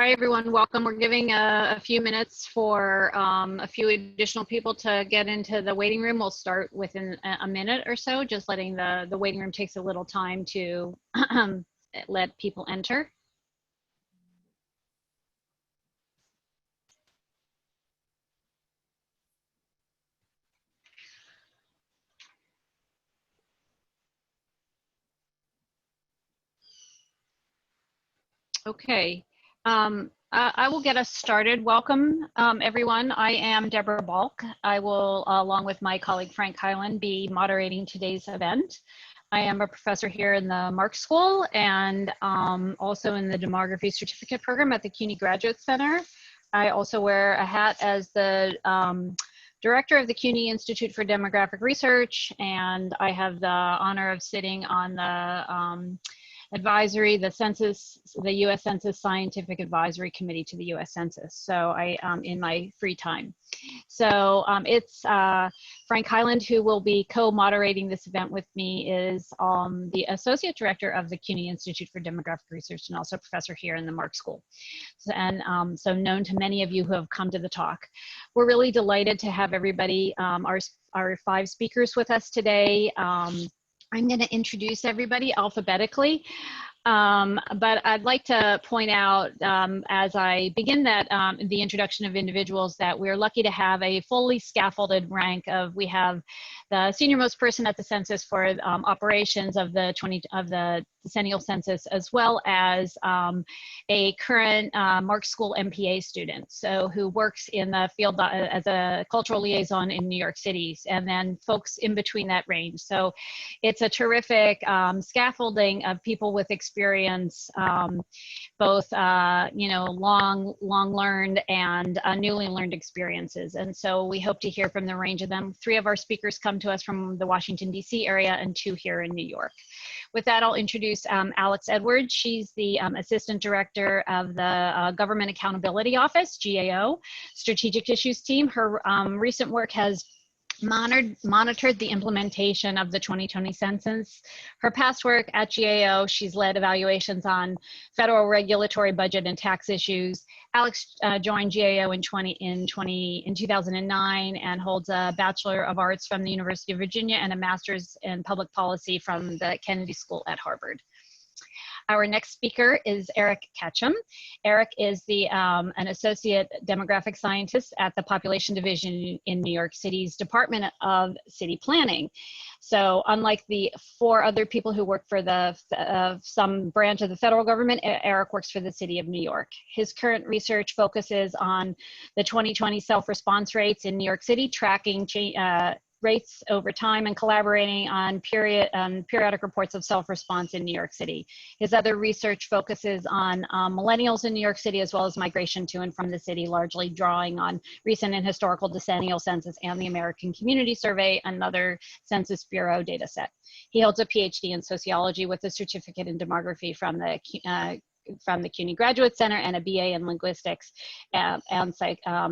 Hi, everyone. Welcome. We're giving a few minutes for a few additional people to get into the waiting room. We'll start within a minute or so, just letting the waiting room takes a little time to let people enter. Okay. I will get us started. Welcome, everyone. I am Deborah Balk. I will, along with my colleague Frank Heiland, be moderating today's event. I am a professor here in the Marxe School and also in the Demography Certificate Program at the CUNY Graduate Center. I also wear a hat as the director of the CUNY Institute for Demographic Research, and I have the honor of sitting on the advisory, the US Census Scientific Advisory Committee to the US Census. So I in my free time. So it's Frank Heiland who will be co-moderating this event with me, is the Associate Director of the CUNY Institute for Demographic Research and also professor here in the Marxe School. So known to many of you who have come to the talk. We're really delighted to have everybody, our 5 speakers with us today. I'm going to introduce everybody alphabetically, but I'd like to point out as I begin that the introduction of individuals that we're lucky to have a fully scaffolded rank of. We have the senior most person at the census for operations of the Decennial census, as well as a current Marxe School MPA student, so who works in the field as a cultural liaison in New York City, and then folks in between that range. So it's a terrific scaffolding of people with experience, both long learned and newly learned experiences. And so we hope to hear from the range of them. 3 of our speakers come to us from the Washington, D.C. area, and 2 here in New York. With that, I'll introduce Alex Edwards. She's the Assistant Director of the Government Accountability Office, GAO, Strategic Issues Team. Her recent work has monitored the implementation of the 2020 census. Her past work at GAO, she's led evaluations on federal regulatory, budget, and tax issues. Alex joined GAO in 2009 and holds a Bachelor of Arts from the University of Virginia and a Master's in Public Policy from the Kennedy School at Harvard. Our next speaker is Eric Ketcham. Eric is an associate demographic scientist at the Population Division in New York City's Department of City Planning. So unlike the 4 other people who work for some branch of the federal government, Eric works for the City of New York. His current research focuses on the 2020 self-response rates in New York City, tracking rates over time and collaborating on periodic reports of self-response in New York City. His other research focuses on millennials in New York City, as well as migration to and from the city, largely drawing on recent and historical decennial census and the American Community Survey, another Census Bureau data set. He holds a Ph.D. in sociology with a certificate in demography from the CUNY Graduate Center and a BA in linguistics and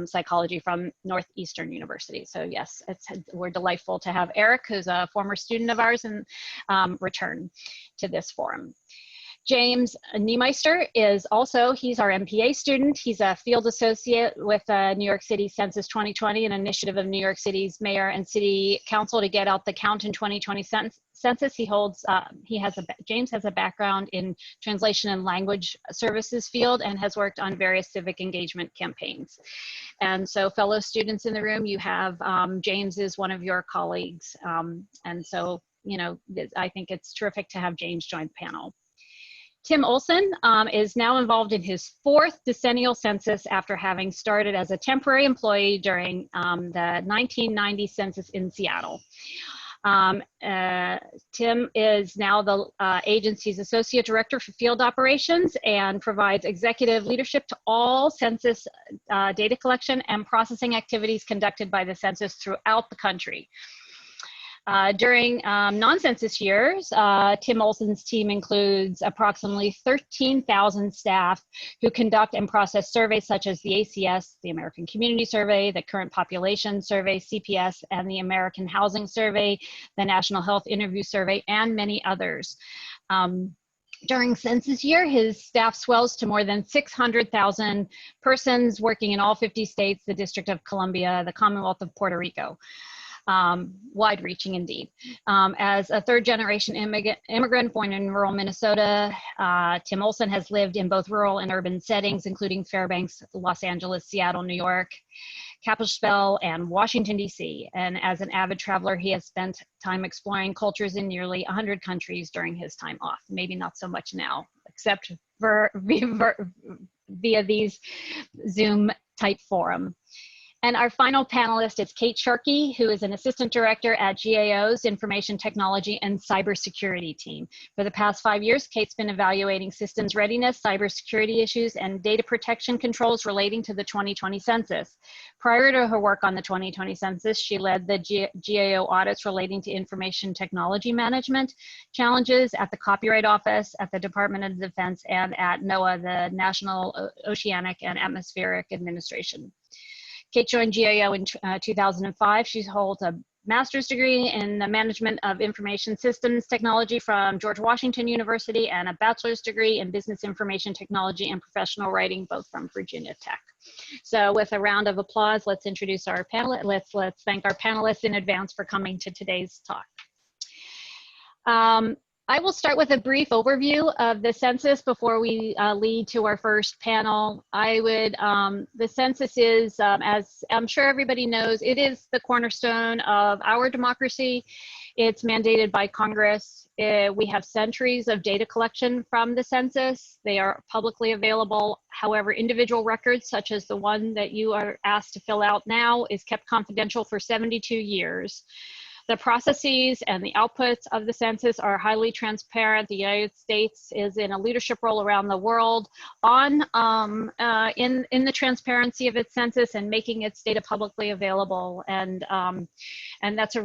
psychology from Northeastern University. So yes, we're delightful to have Eric, who's a former student of ours, and return to this forum. James Niemeister is also, he's our MPA student. He's a field associate with New York City Census 2020, an initiative of New York City's mayor and city council to get out the count in 2020 census. James has a background in translation and language services field and has worked on various civic engagement campaigns. And so fellow students in the room, you have, James is one of your colleagues. And so, I think it's terrific to have James join the panel. Tim Olson is now involved in his 4th decennial census after having started as a temporary employee during the 1990 census in Seattle. Tim is now the agency's Associate Director for Field Operations and provides executive leadership to all census data collection and processing activities conducted by the census throughout the country. During non-census years, Tim Olson's team includes approximately 13,000 staff who conduct and process surveys such as the ACS, the American Community Survey, the Current Population Survey, CPS, and the American Housing Survey, the National Health Interview Survey, and many others. During census year, his staff swells to more than 600,000 persons working in all 50 states, the District of Columbia, the Commonwealth of Puerto Rico. Wide-reaching indeed. As a third-generation immigrant born in rural Minnesota, Tim Olson has lived in both rural and urban settings, including Fairbanks, Los Angeles, Seattle, New York, Kalispell, and Washington, D.C. And as an avid traveler, he has spent time exploring cultures in nearly 100 countries during his time off. Maybe not so much now, except via these Zoom-type forum. And our final panelist is Kate Sharkey, who is an assistant director at GAO's Information Technology and Cybersecurity team. For the past 5 years, Kate's been evaluating systems readiness, cybersecurity issues, and data protection controls relating to the 2020 census. Prior to her work on the 2020 census, she led the GAO audits relating to information technology management challenges at the Copyright Office, at the Department of Defense, and at NOAA, the National Oceanic and Atmospheric Administration. Kate joined GAO in 2005. She holds a master's degree in the management of information systems technology from George Washington University and a bachelor's degree in business information technology and professional writing, both from Virginia Tech. So with a round of applause, let's introduce our panelists. Let's thank our panelists in advance for coming to today's talk. I will start with a brief overview of the census before we lead to our first panel. The census is, as I'm sure everybody knows, it is the cornerstone of our democracy. It's mandated by Congress. We have centuries of data collection from the census. They are publicly available. However, individual records, such as the one that you are asked to fill out now, is kept confidential for 72 years. The processes and the outputs of the census are highly transparent. The United States is in a leadership role around the world on in the transparency of its census and making its data publicly available. And that's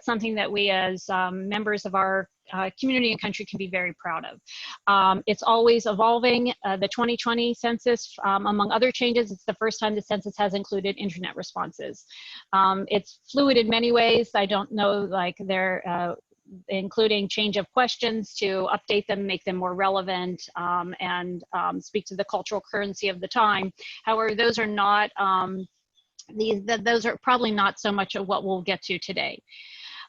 something that we as members of our community and country can be very proud of. It's always evolving. The 2020 census, among other changes, it's the first time the census has included internet responses. It's fluid in many ways. I don't know, like they're including change of questions to update them, make them more relevant, and speak to the cultural currency of the time. However, those are not, those are probably not so much of what we'll get to today.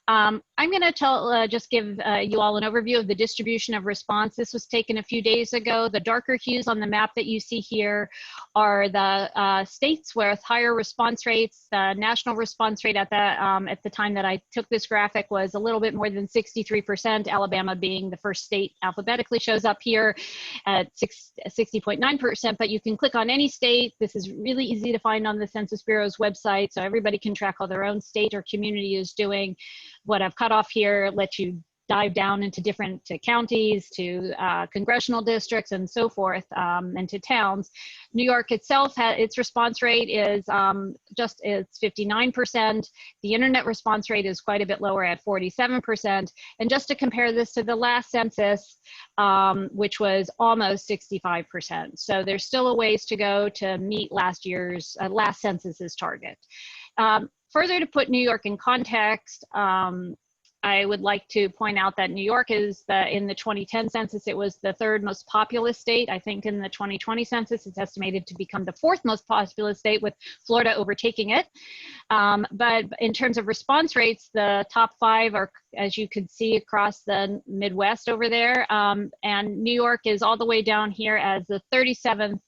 I'm going to just give you all an overview of the distribution of response. This was taken a few days ago. The darker hues on the map that you see here are the states with higher response rates. The national response rate at the time that I took this graphic was a little bit more than 63%, Alabama being the first state alphabetically shows up here at 60.9%, but you can click on any state. This is really easy to find on the Census Bureau's website, so everybody can track how their own state or community is doing. What I've cut off here lets you dive down into different counties, to congressional districts, and so forth, and to towns. New York itself, its response rate is it's 59%. The internet response rate is quite a bit lower at 47%. And just to compare this to the last census, which was almost 65%. So there's still a ways to go to meet last census's target. Further to put New York in context, I would like to point out that New York is in the 2010 census, it was the third most populous state. I think in the 2020 census, it's estimated to become the fourth most populous state, with Florida overtaking it. But in terms of response rates, the top 5 are, as you could see, across the Midwest over there. And New York is all the way down here as the 37th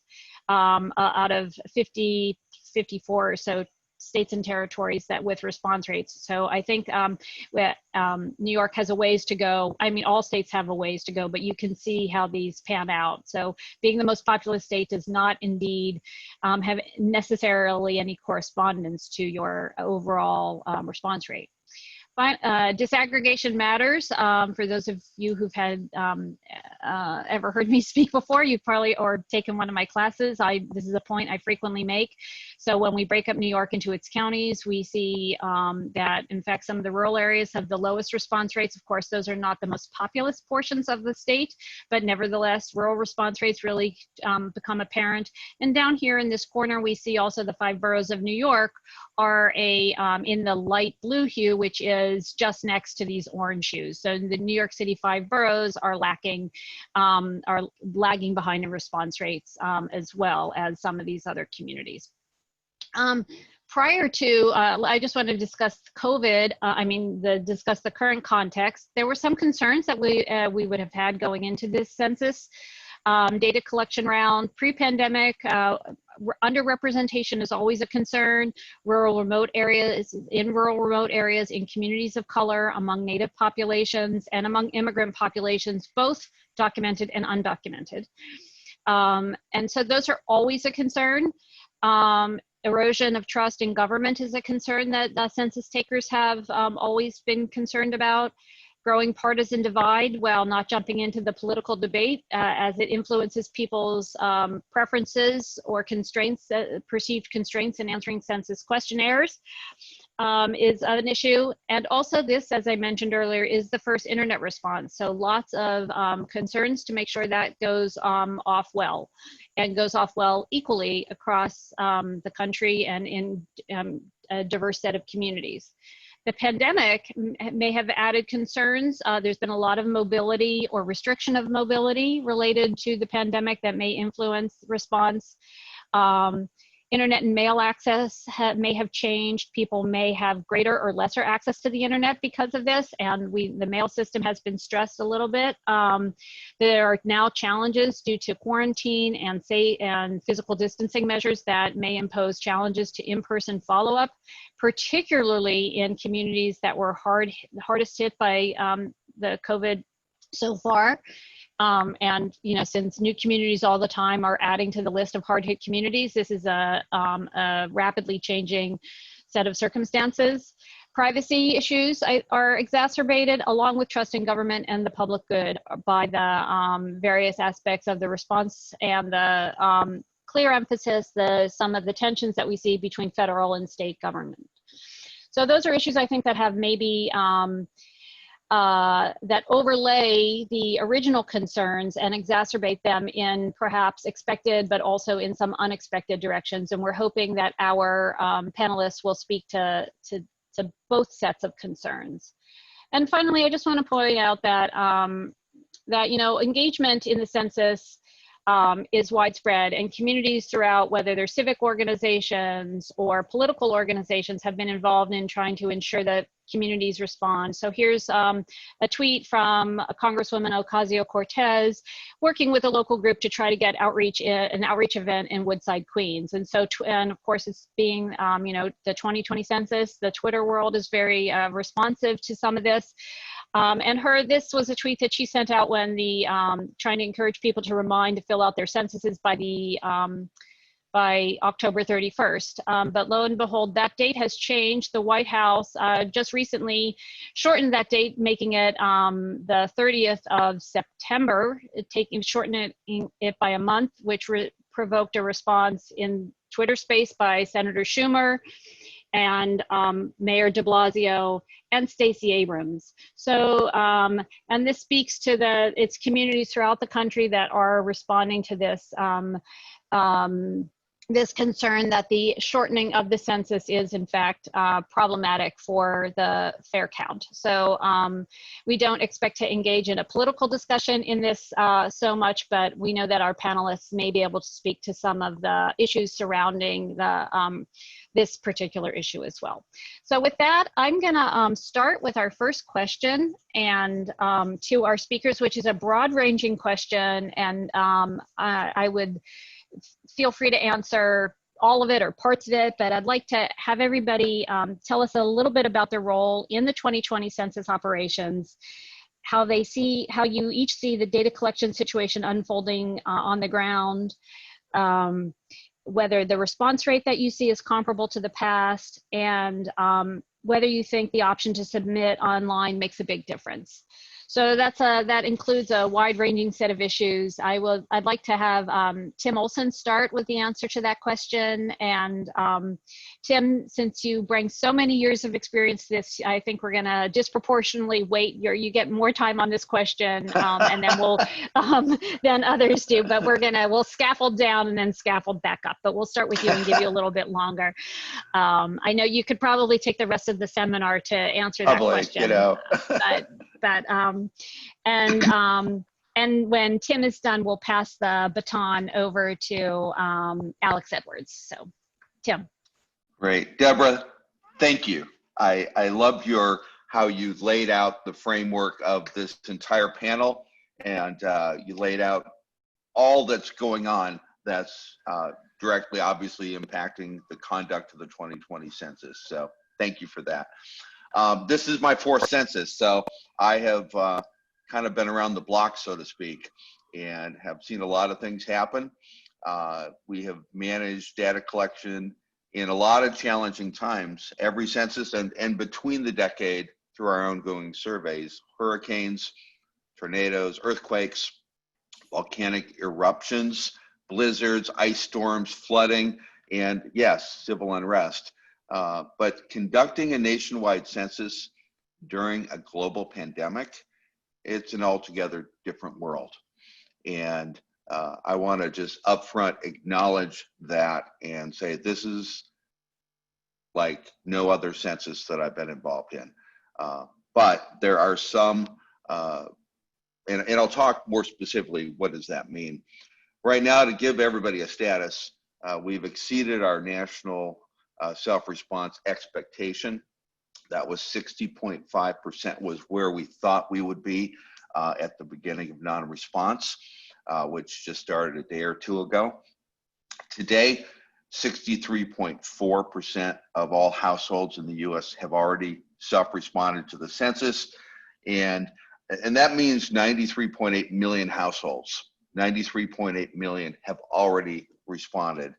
out of 54 or so states and territories that with response rates. So I think New York has a ways to go. I mean, all states have a ways to go, but you can see how these pan out. So being the most populous state does not indeed have necessarily any correspondence to your overall response rate. Disaggregation matters. For those of you who've had ever heard me speak before, you've probably or taken one of my classes. This is a point I frequently make. So when we break up New York into its counties, we see that in fact some of the rural areas have the lowest response rates. Of course, those are not the most populous portions of the state, but nevertheless, rural response rates really become apparent. And down here in this corner, we see also the 5 boroughs of New York are in the light blue hue, which is just next to these orange hues. So the New York City 5 boroughs are lacking are lagging behind in response rates as well as some of these other communities. Prior to, I just want to discuss COVID, discuss the current context. There were some concerns that we would have had going into this census. Data collection round, pre-pandemic, underrepresentation is always a concern. Rural remote areas, in communities of color, among Native populations, and among immigrant populations, both documented and undocumented. And so those are always a concern. Erosion of trust in government is a concern that census takers have always been concerned about. Growing partisan divide, while not jumping into the political debate as it influences people's preferences or constraints, perceived constraints in answering census questionnaires is an issue. And also this, as I mentioned earlier, is the first internet response. So lots of concerns to make sure that goes off well, and goes off well equally across the country and in a diverse set of communities. The pandemic may have added concerns. There's been a lot of mobility or restriction of mobility related to the pandemic that may influence response. Internet and mail access may have changed. People may have greater or lesser access to the internet because of this, and the mail system has been stressed a little bit. There are now challenges due to quarantine and physical distancing measures that may impose challenges to in-person follow-up, particularly in communities that were hardest hit by the COVID so far. And since new communities all the time are adding to the list of hard hit communities, this is a rapidly changing set of circumstances. Privacy issues are exacerbated, along with trust in government and the public good, by the various aspects of the response and the clear emphasis, some of the tensions that we see between federal and state government. So those are issues I think that have maybe that overlay the original concerns and exacerbate them in perhaps expected, but also in some unexpected directions. And we're hoping that our panelists will speak to both sets of concerns. And finally, I just want to point out that, engagement in the census is widespread, and communities throughout, whether they're civic organizations or political organizations, have been involved in trying to ensure that communities respond. So here's a tweet from Congresswoman Ocasio-Cortez working with a local group to try to get an outreach event in Woodside, Queens. And so, and of course, it's being, the 2020 census, the Twitter world is very responsive to some of this. And this was a tweet that she sent out when trying to encourage people to remind to fill out their censuses by October 31st. But lo and behold, that date has changed. The White House just recently shortened that date, making it the 30th of September, shortening it by a month, which provoked a response in Twitter space by Senator Schumer and Mayor de Blasio and Stacey Abrams. So, and this speaks to its communities throughout the country that are responding to this this concern that the shortening of the census is in fact problematic for the fair count. So we don't expect to engage in a political discussion in this so much, but we know that our panelists may be able to speak to some of the issues surrounding this particular issue as well. So with that, I'm gonna start with our first question and to our speakers, which is a broad-ranging question, and I would feel free to answer all of it or parts of it, but I'd like to have everybody tell us a little bit about their role in the 2020 census operations, how you each see the data collection situation unfolding on the ground, whether the response rate that you see is comparable to the past, and whether you think the option to submit online makes a big difference. So that includes a wide-ranging set of issues. I'd like to have Tim Olson start with the answer to that question. And Tim, since you bring so many years of experience to this, I think we're gonna disproportionately weight you get more time on this question, and then we'll than others do. But we'll scaffold down and then scaffold back up. But we'll start with you and give you a little bit longer. I know you could probably take the rest of the seminar to answer that question. And when Tim is done, we'll pass the baton over to Alex Edwards. So, Tim. Great. Deborah, thank you. I love how you laid out the framework of this entire panel, and you laid out all that's going on that's directly, obviously, impacting the conduct of the 2020 census. So thank you for that. This is my fourth census, so I have kind of been around the block, so to speak, and have seen a lot of things happen. We have managed data collection in a lot of challenging times, every census and between the decade through our ongoing surveys, hurricanes, tornadoes, earthquakes, volcanic eruptions, blizzards, ice storms, flooding, and yes, civil unrest. But conducting a nationwide census during a global pandemic, it's an altogether different world. And I want to just upfront acknowledge that and say this is like no other census that I've been involved in. But there are some, and I'll talk more specifically, what does that mean? Right now, to give everybody a status, we've exceeded our national self-response expectation. That was 60.5% was where we thought we would be at the beginning of non-response, which just started a day or two ago. Today, 63.4% of all households in the US have already self-responded to the census. And that means 93.8 million households, 93.8 million have already responded.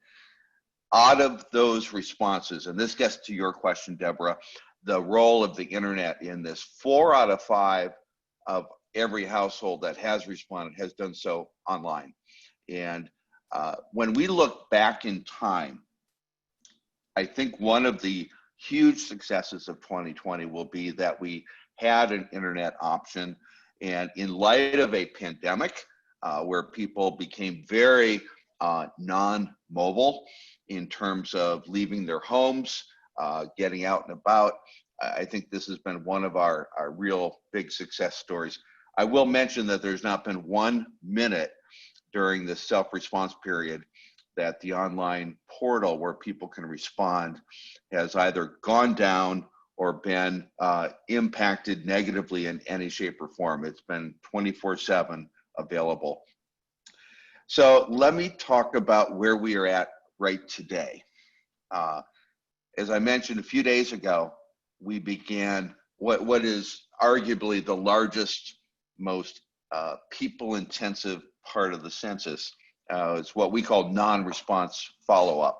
Out of those responses, and this gets to your question, Deborah, the role of the internet in this, 4 out of 5 of every household that has responded has done so online. And when we look back in time, I think one of the huge successes of 2020 will be that we had an internet option. And in light of a pandemic where people became very non-mobile in terms of leaving their homes, getting out and about, I think this has been one of our real big success stories. I will mention that there's not been 1 minute during the self-response period that the online portal where people can respond has either gone down or been impacted negatively in any shape or form. It's been 24/7 available. So let me talk about where we are at right today. As I mentioned a few days ago, we began what is arguably the largest, most people-intensive part of the census. It's what we call non-response follow-up.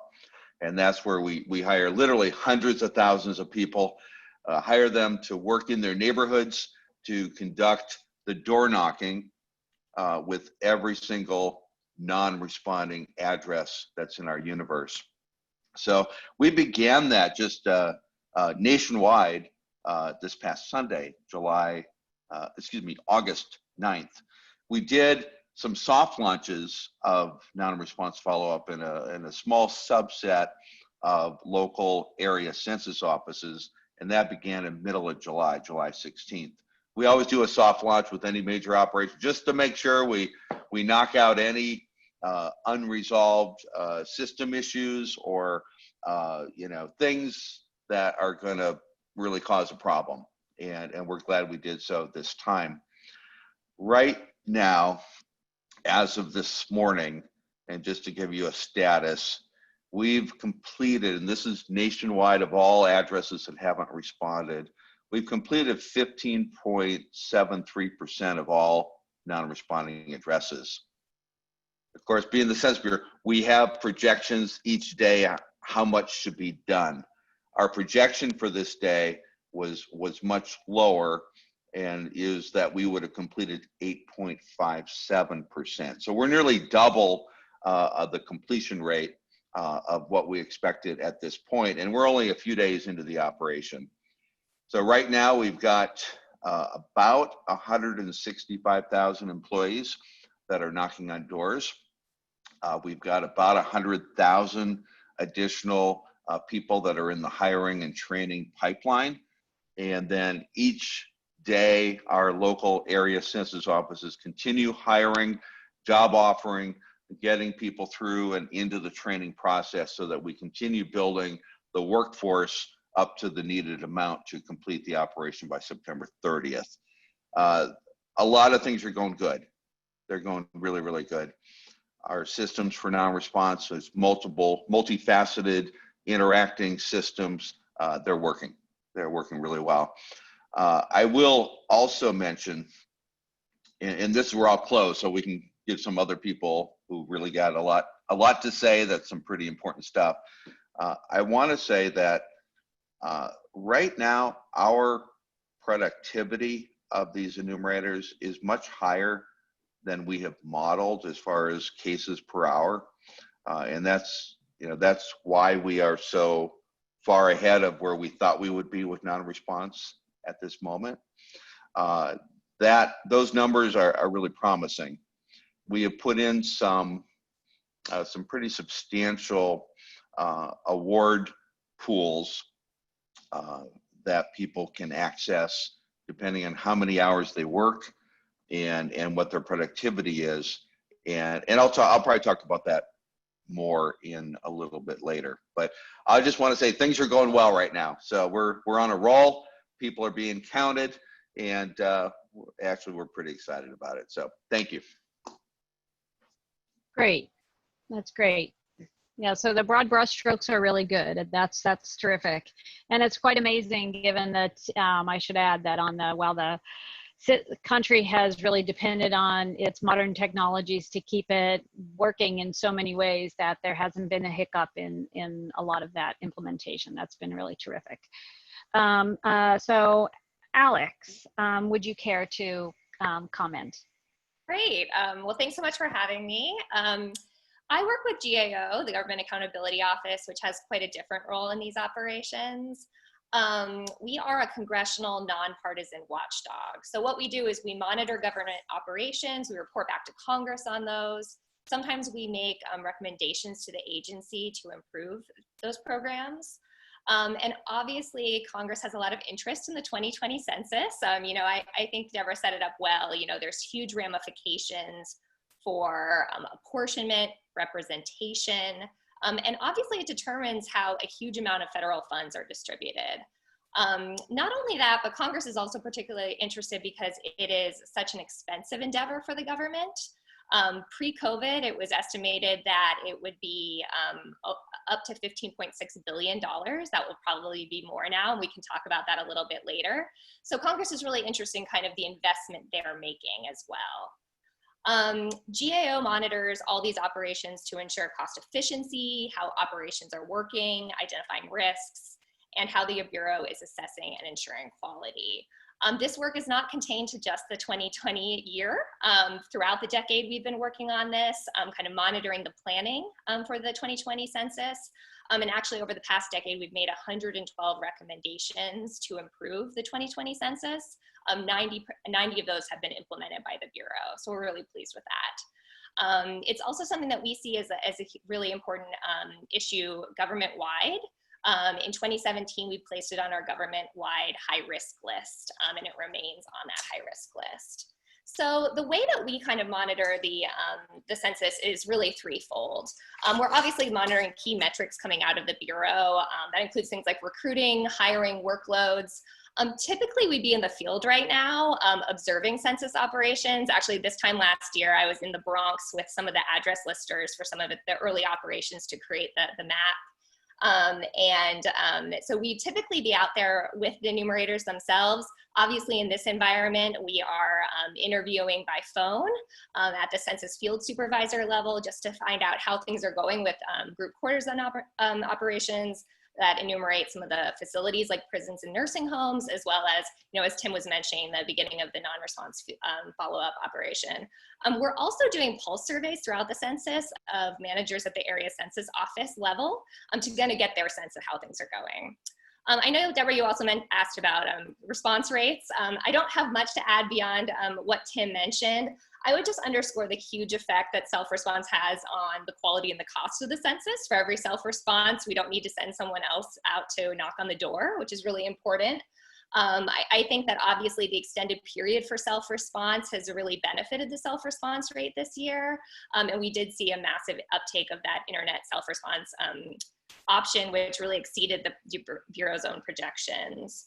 And that's where we hire literally hundreds of thousands of people, hire them to work in their neighborhoods, to conduct the door knocking with every single non-responding address that's in our universe. So we began that just nationwide this past Sunday, August 9th. We did some soft launches of non-response follow-up in a small subset of local area census offices, and that began in middle of July 16th. We always do a soft launch with any major operation just to make sure we knock out any unresolved system issues or things that are going to really cause a problem, and we're glad we did so this time. Right now, as of this morning, and just to give you a status, we've completed, and this is nationwide of all addresses that haven't responded, we've completed 15.73% of all non-responding addresses. Of course, being the Census Bureau, we have projections each day how much should be done. Our projection for this day was much lower, and is that we would have completed 8.57%. So we're nearly double the completion rate of what we expected at this point, and we're only a few days into the operation. So right now we've got about 165,000 employees that are knocking on doors. We've got about 100,000 additional people that are in the hiring and training pipeline. And then each day, our local area census offices continue hiring, job offering, getting people through and into the training process so that we continue building the workforce up to the needed amount to complete the operation by September 30th. A lot of things are going good. They're going really, really good. Our systems for non-response is multifaceted, interacting systems. They're working really well. I will also mention, and this is where I'll close so we can give some other people who really got a lot to say. That's some pretty important stuff. I want to say that right now, our productivity of these enumerators is much higher than we have modeled as far as cases per hour. And that's why we are so far ahead of where we thought we would be with non-response at this moment. Those numbers are really promising. We have put in some pretty substantial award pools that people can access depending on how many hours they work and what their productivity is. And I'll probably talk about that more in a little bit later. But I just want to say things are going well right now. So we're on a roll. People are being counted, and actually we're pretty excited about it. So thank you. Great. That's great. Yeah, so the broad brushstrokes are really good. That's terrific. And it's quite amazing given that, I should add that while the country has really depended on its modern technologies to keep it working in so many ways, that there hasn't been a hiccup in a lot of that implementation. That's been really terrific. So Alex, would you care to comment? Great. Well, thanks so much for having me. I work with GAO, the Government Accountability Office, which has quite a different role in these operations. We are a congressional nonpartisan watchdog. So what we do is we monitor government operations, we report back to Congress on those. Sometimes we make recommendations to the agency to improve those programs. And obviously Congress has a lot of interest in the 2020 census. I think Deborah set it up well. There's huge ramifications for apportionment, representation, and obviously it determines how a huge amount of federal funds are distributed. Not only that, but Congress is also particularly interested because it is such an expensive endeavor for the government. Pre-COVID, it was estimated that it would be up to $15.6 billion. That will probably be more now, and we can talk about that a little bit later. So Congress is really interested in kind of the investment they're making as well. GAO monitors all these operations to ensure cost efficiency, how operations are working, identifying risks, and how the Bureau is assessing and ensuring quality. This work is not contained to just the 2020 year. Throughout the decade, we've been working on this, kind of monitoring the planning for the 2020 census. And actually over the past decade, we've made 112 recommendations to improve the 2020 census. 90 of those have been implemented by the Bureau. So we're really pleased with that. It's also something that we see as a really important issue government-wide. In 2017, we placed it on our government-wide high-risk list, and it remains on that high-risk list. So the way that we kind of monitor the census is really threefold. We're obviously monitoring key metrics coming out of the Bureau. That includes things like recruiting, hiring, workloads. Typically we'd be in the field right now observing census operations. Actually, this time last year, I was in the Bronx with some of the address listers for some of the early operations to create the map. So we typically be out there with the enumerators themselves. Obviously in this environment, we are interviewing by phone at the census field supervisor level just to find out how things are going with group quarters operations that enumerate some of the facilities like prisons and nursing homes, as well as, as Tim was mentioning, the beginning of the non-response follow-up operation. We're also doing pulse surveys throughout the census of managers at the area census office level to kind of get their sense of how things are going. I know, Deborah, you also asked about response rates. I don't have much to add beyond what Tim mentioned. I would just underscore the huge effect that self-response has on the quality and the cost of the census. For every self-response, we don't need to send someone else out to knock on the door, which is really important. I think that obviously the extended period for self-response has really benefited the self-response rate this year. And we did see a massive uptake of that internet self-response option, which really exceeded the Bureau's own projections.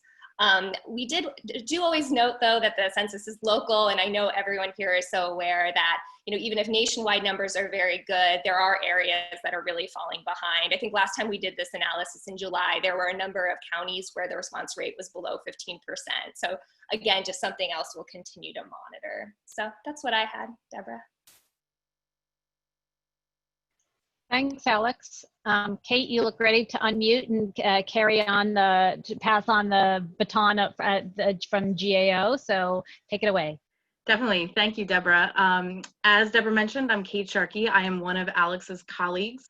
We do always note, though, that the census is local, and I know everyone here is so aware that, even if nationwide numbers are very good, there are areas that are really falling behind. I think last time we did this analysis in July, there were a number of counties where the response rate was below 15%. So again, just something else we'll continue to monitor. So that's what I had, Deborah. Thanks, Alex. Kate, you look ready to unmute and carry on to pass on the baton from GAO. So take it away. Definitely. Thank you, Deborah. As Deborah mentioned, I'm Kate Sharkey. I am one of Alex's colleagues.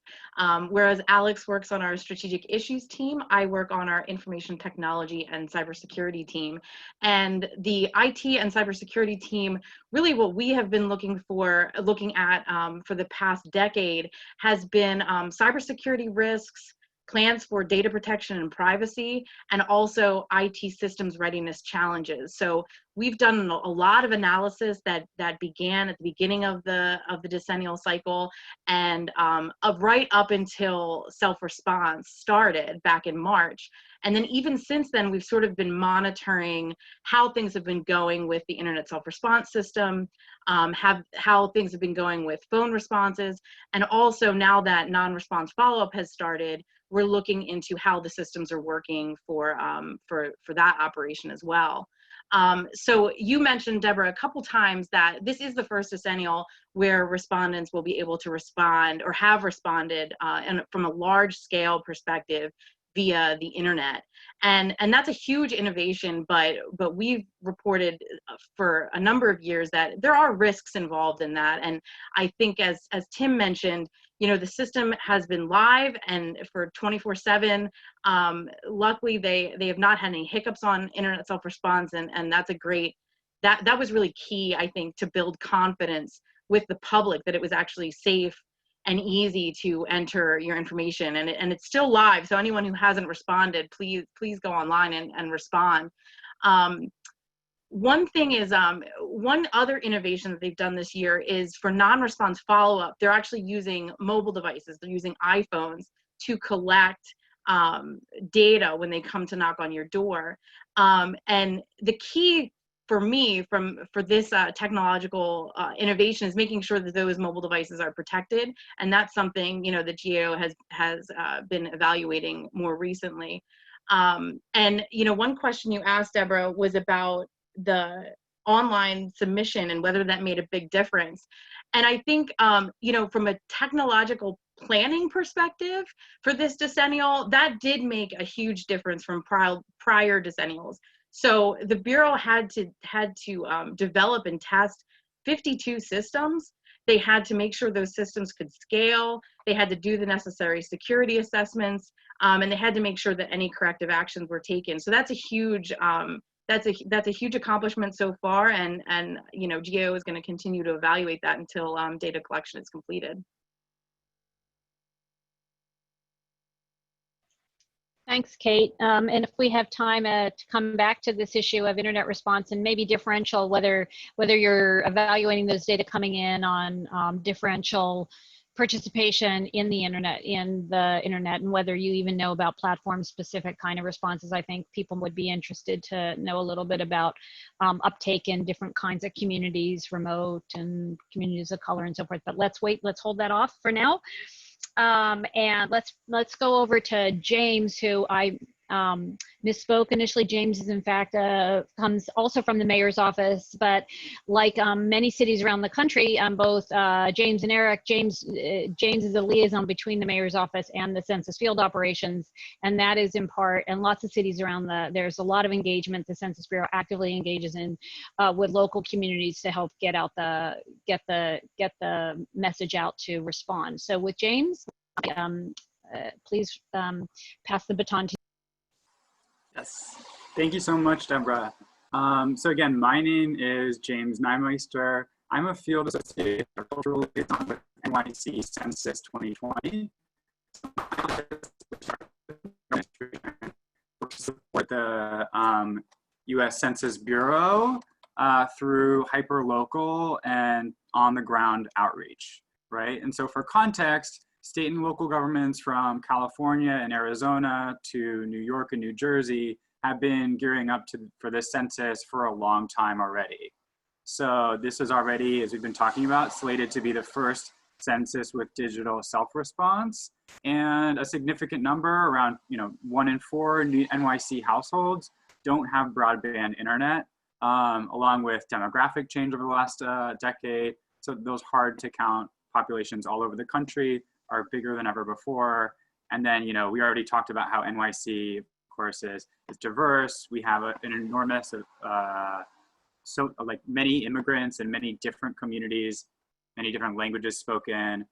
Whereas Alex works on our strategic issues team, I work on our information technology and cybersecurity team. And the IT and cybersecurity team, really what we have been looking at for the past decade has been cybersecurity risks, plans for data protection and privacy, and also IT systems readiness challenges. So we've done a lot of analysis that began at the beginning of the decennial cycle, and right up until self-response started back in March. And then even since then, we've sort of been monitoring how things have been going with the internet self-response system, how things have been going with phone responses, and also now that non-response follow-up has started, we're looking into how the systems are working for that operation as well. So you mentioned, Deborah, a couple times that this is the first decennial where respondents will be able to respond or have responded and from a large scale perspective via the internet. And that's a huge innovation, but we've reported for a number of years that there are risks involved in that. And I think as Tim mentioned, the system has been live and for 24/7. Luckily, they have not had any hiccups on internet self-response, and that's a great, that was really key, I think, to build confidence with the public that it was actually safe and easy to enter your information, and it's still live. So anyone who hasn't responded, please go online and respond. One thing is, one other innovation that they've done this year is for non-response follow-up, they're actually using mobile devices. They're using iPhones to collect data when they come to knock on your door. And the key for me for this technological innovation is making sure that those mobile devices are protected. And that's something, the GAO has been evaluating more recently. And, one question you asked, Deborah, was about the online submission and whether that made a big difference. And I think, from a technological planning perspective for this decennial, that did make a huge difference from prior decennials. So the Bureau had to develop and test 52 systems. They had to make sure those systems could scale. They had to do the necessary security assessments, and they had to make sure that any corrective actions were taken. So that's a huge that's a huge accomplishment so far, and GAO is going to continue to evaluate that until data collection is completed. Thanks, Kate. And if we have time to come back to this issue of internet response and maybe differential, whether you're evaluating those data coming in on differential participation in the internet, and whether you even know about platform-specific kind of responses. I think people would be interested to know a little bit about uptake in different kinds of communities, remote and communities of color and so forth. But let's hold that off for now. And let's go over to James, who I misspoke initially. James is in fact comes also from the mayor's office, but like many cities around the country, both James and Eric, James is a liaison between the mayor's office and the census field operations, and that is in part, and lots of cities around there's a lot of engagement the Census Bureau actively engages in with local communities to help get the message out to respond. So with James, please pass the baton to you. Yes, thank you so much, Deborah. So again, my name is James Neimeister. I'm a field associate for cultural liaison with NYC Census 2020. To support the US Census Bureau through hyperlocal and on-the-ground outreach, right? And so for context, state and local governments from California and Arizona to New York and New Jersey have been gearing up for this census for a long time already. So this is already, as we've been talking about, slated to be the first census with digital self-response, and a significant number, around 1 in 4 NYC households don't have broadband internet, along with demographic change over the last decade. So those hard to count populations all over the country are bigger than ever before. And then, we already talked about how NYC, of course, is diverse. We have an enormous, many immigrants and many different communities, many different languages spoken.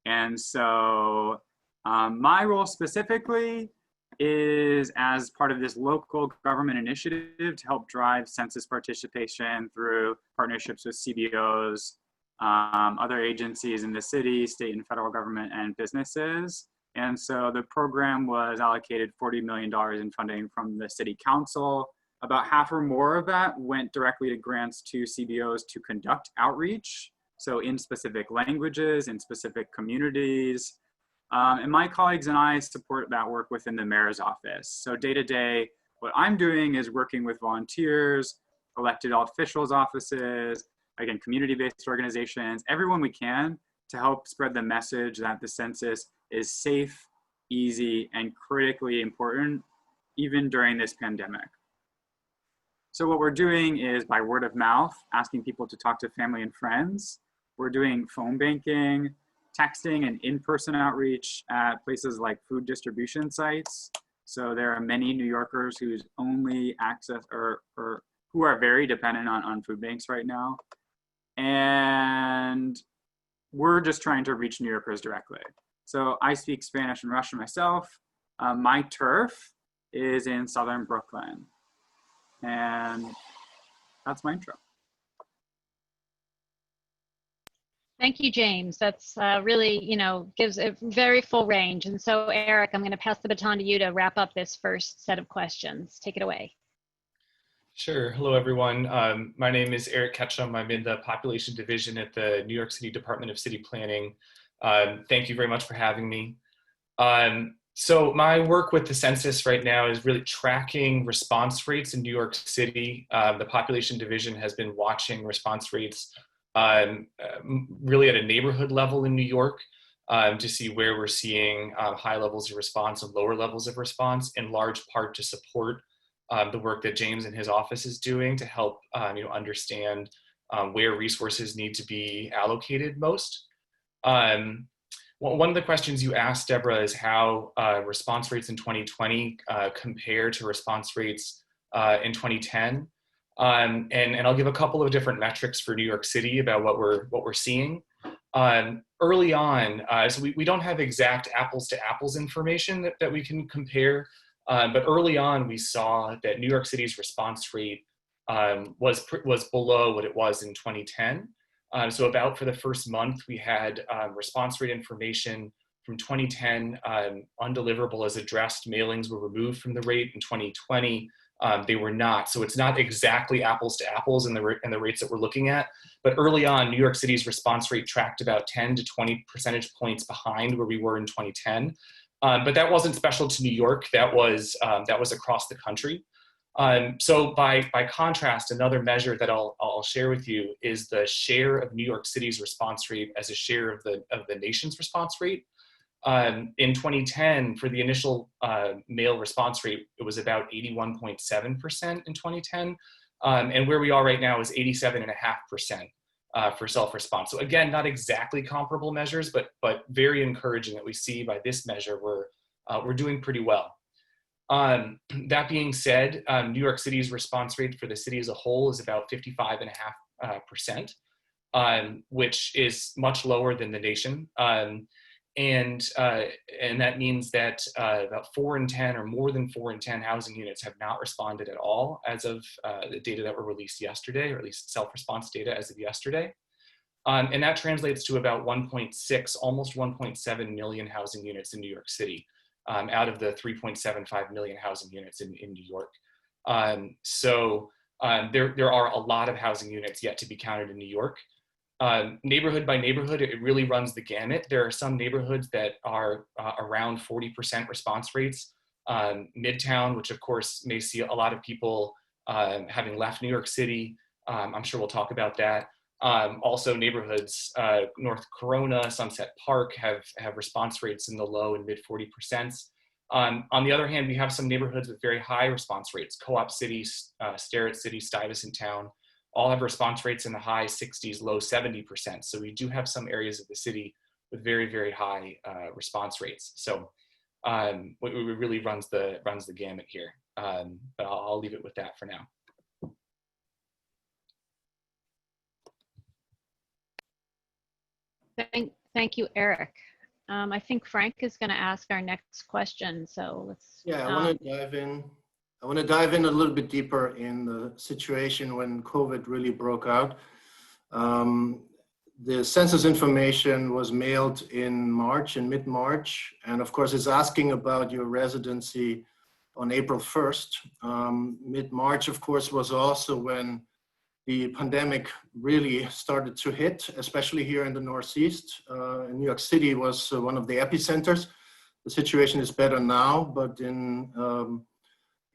And so my role specifically is as part of this local government initiative to help drive census participation through partnerships with CBOs, other agencies in the city, state and federal government, and businesses. And so the program was allocated $40 million in funding from the city council. About half or more of that went directly to grants to CBOs to conduct outreach. So in specific languages, in specific communities. And my colleagues and I support that work within the mayor's office. So day to day, what I'm doing is working with volunteers, elected officials' offices, again, community-based organizations, everyone we can to help spread the message that the census is safe, easy, and critically important, even during this pandemic. So what we're doing is by word of mouth, asking people to talk to family and friends. We're doing phone banking, texting, and in-person outreach at places like food distribution sites. So there are many New Yorkers whose only access or who are very dependent on food banks right now. And we're just trying to reach New Yorkers directly. So I speak Spanish and Russian myself. My turf is in Southern Brooklyn. And that's my intro. Thank you, James. That's really, gives a very full range. And so, Eric, I'm going to pass the baton to you to wrap up this first set of questions. Take it away. Sure. Hello, everyone. My name is Eric Ketcham. I'm in the Population Division at the New York City Department of City Planning. Thank you very much for having me. So my work with the census right now is really tracking response rates in New York City. The Population Division has been watching response rates really at a neighborhood level in New York to see where we're seeing high levels of response and lower levels of response, in large part to support the work that James and his office is doing to help understand where resources need to be allocated most. One of the questions you asked, Deborah, is how response rates in 2020 compare to response rates in 2010. And I'll give a couple of different metrics for New York City about what we're seeing. Early on, so we don't have exact apples to apples information that we can compare, but early on we saw that New York City's response rate was below what it was in 2010. So about for the first month, we had response rate information from 2010, undeliverable as addressed mailings were removed from the rate. In 2020, they were not. So it's not exactly apples to apples in the rates that we're looking at. But early on, New York City's response rate tracked about 10 to 20 percentage points behind where we were in 2010. But that wasn't special to New York. That was across the country. So by contrast, another measure that I'll share with you is the share of New York City's response rate as a share of the nation's response rate. In 2010, for the initial mail response rate, it was about 81.7% in 2010, and where we are right now is 87.5% for self-response. So again, not exactly comparable measures, but very encouraging that we see by this measure we're doing pretty well. That being said, New York City's response rate for the city as a whole is about 55.5%, which is much lower than the nation. And that means that about 4 in 10 or more than 4 in 10 housing units have not responded at all as of the data that were released yesterday, or at least self-response data as of yesterday. And that translates to about 1.6, almost 1.7 million housing units in New York City, out of the 3.75 million housing units in New York. There are a lot of housing units yet to be counted in New York. Neighborhood by neighborhood, it really runs the gamut. There are some neighborhoods that are around 40% response rates. Midtown, which of course may see a lot of people having left New York City. I'm sure we'll talk about that. Also neighborhoods, North Corona, Sunset Park have response rates in the low and mid 40%. On the other hand, we have some neighborhoods with very high response rates. Co-op City, Starrett City, Stuyvesant Town, all have response rates in the high 60s, low 70%. So we do have some areas of the city with very, very high response rates. So it really runs the gamut here. But I'll leave it with that for now. Thank you, Eric. I think Frank is going to ask our next question. So let's. Yeah, I want to dive in. I want to dive in a little bit deeper in the situation when COVID really broke out. The census information was mailed in March, in mid-March, and of course it's asking about your residency on April 1st. Mid-March, of course, was also when the pandemic really started to hit, especially here in the Northeast. New York City was one of the epicenters. The situation is better now, but in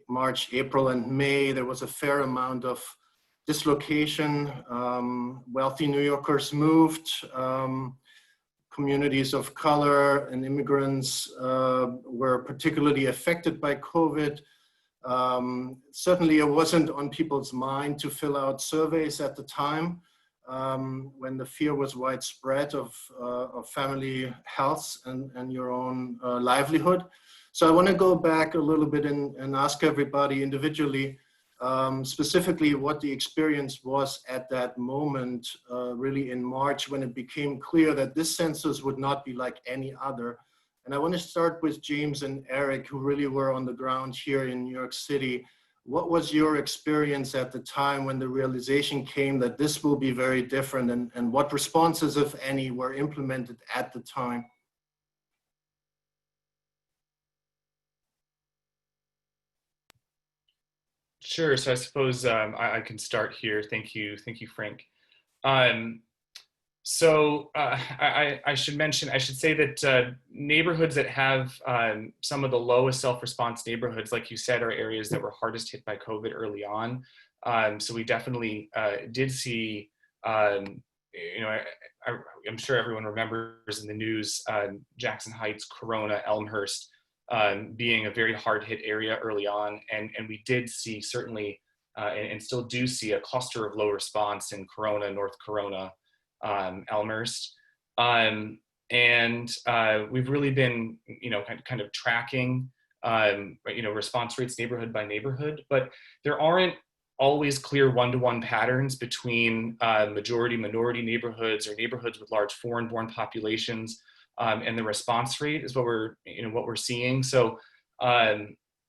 March, April, and May, there was a fair amount of dislocation. Wealthy New Yorkers moved. Communities of color and immigrants were particularly affected by COVID. Certainly it wasn't on people's mind to fill out surveys at the time when the fear was widespread of family health and your own livelihood. So I want to go back a little bit and ask everybody individually, specifically what the experience was at that moment, really in March, when it became clear that this census would not be like any other. And I want to start with James and Eric, who really were on the ground here in New York City. What was your experience at the time when the realization came that this will be very different, and what responses, if any, were implemented at the time? Sure. So I suppose I can start here. Thank you, Frank. I should say that neighborhoods that have some of the lowest self-response neighborhoods, like you said, are areas that were hardest hit by COVID early on. So we definitely did see, I'm sure everyone remembers in the news, Jackson Heights, Corona, Elmhurst, being a very hard hit area early on. And we did see certainly, and still do see, a cluster of low response in Corona, North Corona, Elmhurst. And we've really been, kind of tracking, response rates neighborhood by neighborhood, but there aren't always clear one-to-one patterns between majority-minority neighborhoods or neighborhoods with large foreign-born populations, and the response rate is what we're seeing. So,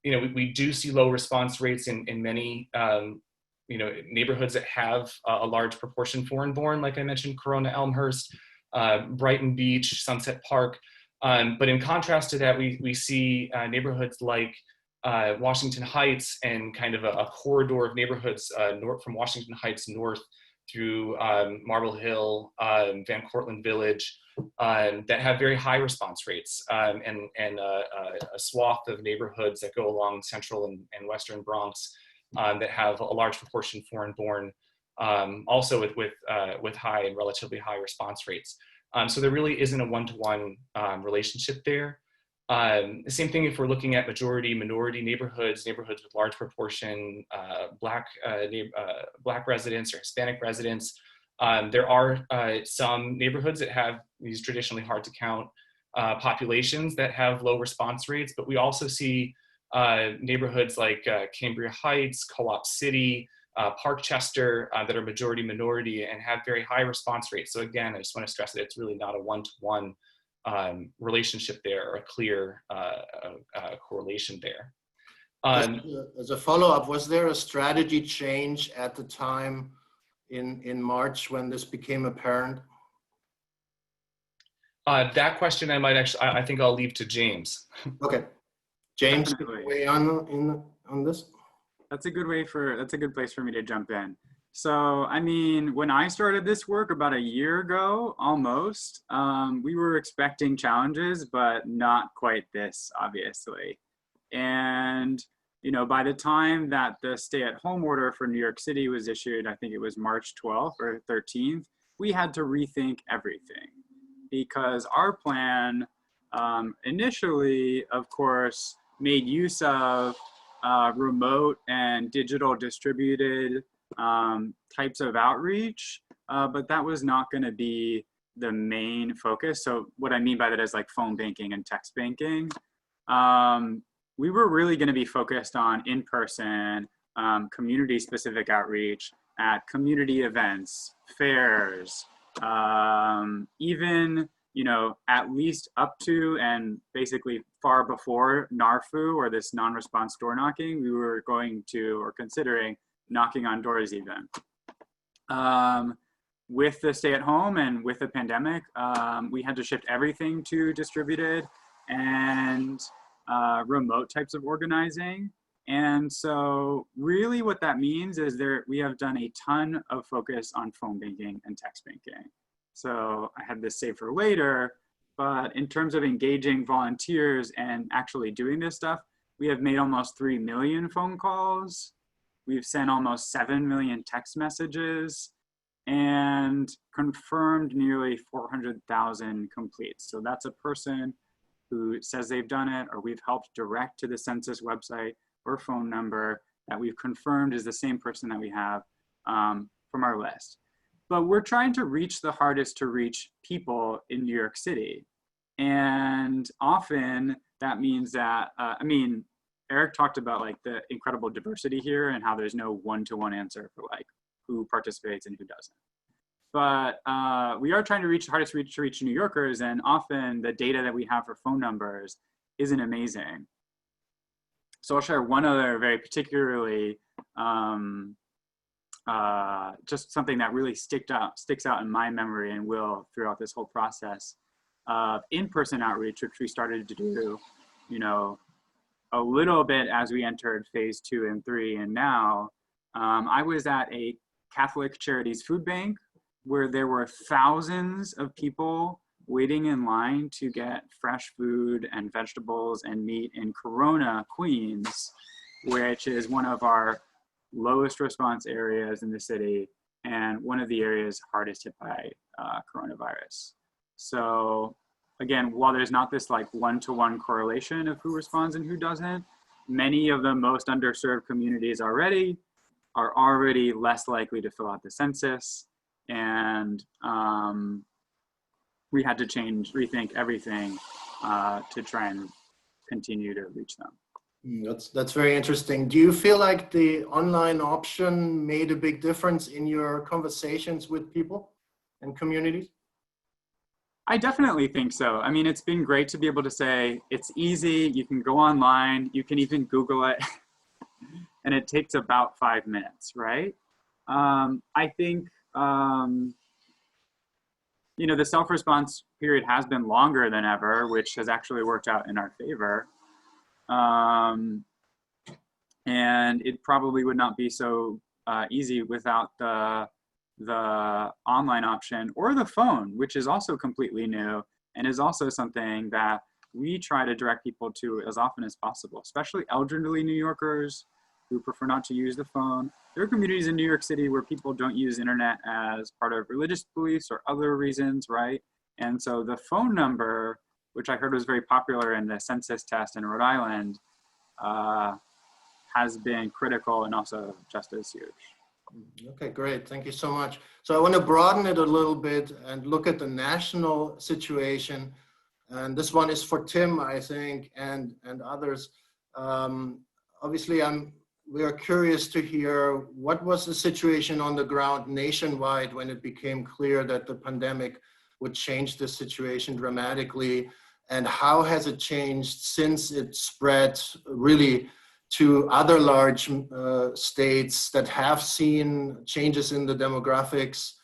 we do see low response rates in many, neighborhoods that have a large proportion foreign-born, like I mentioned, Corona, Elmhurst, Brighton Beach, Sunset Park. But in contrast to that, we see neighborhoods like Washington Heights and kind of a corridor of neighborhoods north from Washington Heights north through Marble Hill, Van Cortlandt Village, that have very high response rates, and a swath of neighborhoods that go along Central and Western Bronx that have a large proportion foreign-born, also with high and relatively high response rates. So there really isn't a one-to-one relationship there. The same thing if we're looking at majority-minority neighborhoods with large proportion Black residents or Hispanic residents. There are some neighborhoods that have these traditionally hard to count populations that have low response rates, but we also see neighborhoods like Cambria Heights, Co-op City, Parkchester that are majority minority and have very high response rates. So again, I just want to stress that it's really not a one-to-one relationship there, or a clear correlation there. As a follow-up, was there a strategy change at the time in March when this became apparent? That question I think I'll leave to James. Okay. James, can you weigh on this? That's a good place for me to jump in. So, I mean, when I started this work about a year ago, almost, we were expecting challenges, but not quite this, obviously. And, you know, by the time that the stay-at-home order for New York City was issued, I think it was March 12th or 13th, we had to rethink everything because our plan initially, of course, made use of remote and digital distributed types of outreach, but that was not going to be the main focus. So what I mean by that is like phone banking and text banking. We were really going to be focused on in-person, community-specific outreach at community events, fairs, even, you know, at least up to and basically far before NARFU, or this non-response door knocking, we were going to or considering knocking on doors even. With the stay at home and with the pandemic, we had to shift everything to distributed and remote types of organizing. And so really what that means is we have done a ton of focus on phone banking and text banking. So I had this saved for later, but in terms of engaging volunteers and actually doing this stuff, we have made almost 3 million phone calls. We've sent almost 7 million text messages and confirmed nearly 400,000 completes. So that's a person who says they've done it, or we've helped direct to the census website or phone number that we've confirmed is the same person that we have from our list. But we're trying to reach the hardest to reach people in New York City. And often that means that, I mean, Eric talked about like the incredible diversity here and how there's no one-to-one answer for like who participates and who doesn't. But we are trying to reach the hardest to reach New Yorkers, and often the data that we have for phone numbers isn't amazing. So I'll share one other very particularly, just something that really sticks out in my memory and will throughout this whole process of in-person outreach, which we started to do, you know, a little bit as we entered phase 2 and 3. And now I was at a Catholic Charities food bank where there were thousands of people waiting in line to get fresh food and vegetables and meat in Corona, Queens, which is one of our lowest response areas in the city and one of the areas hardest hit by coronavirus. So again, while there's not this like one-to-one correlation of who responds and who doesn't, many of the most underserved communities are already less likely to fill out the census. And we had to rethink everything to try and continue to reach them. That's very interesting. Do you feel like the online option made a big difference in your conversations with people and communities? I definitely think so. I mean, it's been great to be able to say, it's easy, you can go online, you can even Google it, and it takes about 5 minutes, right? I think, you know, the self-response period has been longer than ever, which has actually worked out in our favor. And it probably would not be so easy without the online option or the phone, which is also completely new and is also something that we try to direct people to as often as possible, especially elderly New Yorkers who prefer not to use the phone. There are communities in New York City where people don't use internet as part of religious beliefs or other reasons, right? And so the phone number, which I heard was very popular in the census test in Rhode Island, has been critical and also just as huge. Okay, great. Thank you so much. So I want to broaden it a little bit and look at the national situation. And this one is for Tim, I think, and others. Obviously, we are curious to hear what was the situation on the ground nationwide when it became clear that the pandemic would change the situation dramatically, and how has it changed since it spread really to other large states that have seen changes in the demographics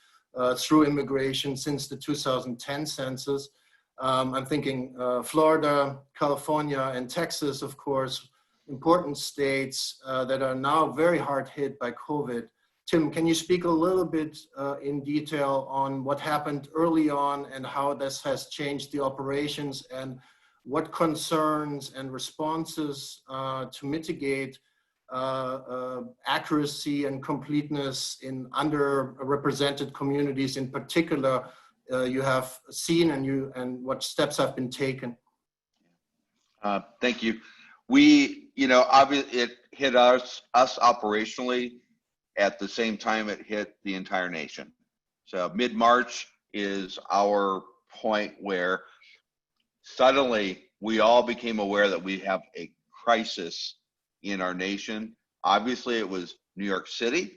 through immigration since the 2010 census. I'm thinking Florida, California, and Texas, of course, important states that are now very hard hit by COVID. Tim, can you speak a little bit in detail on what happened early on and how this has changed the operations, and what concerns and responses to mitigate accuracy and completeness in underrepresented communities in particular you have seen, and what steps have been taken? Thank you. We, obviously it hit us operationally at the same time it hit the entire nation. So mid-March is our point where suddenly we all became aware that we have a crisis in our nation. Obviously it was New York City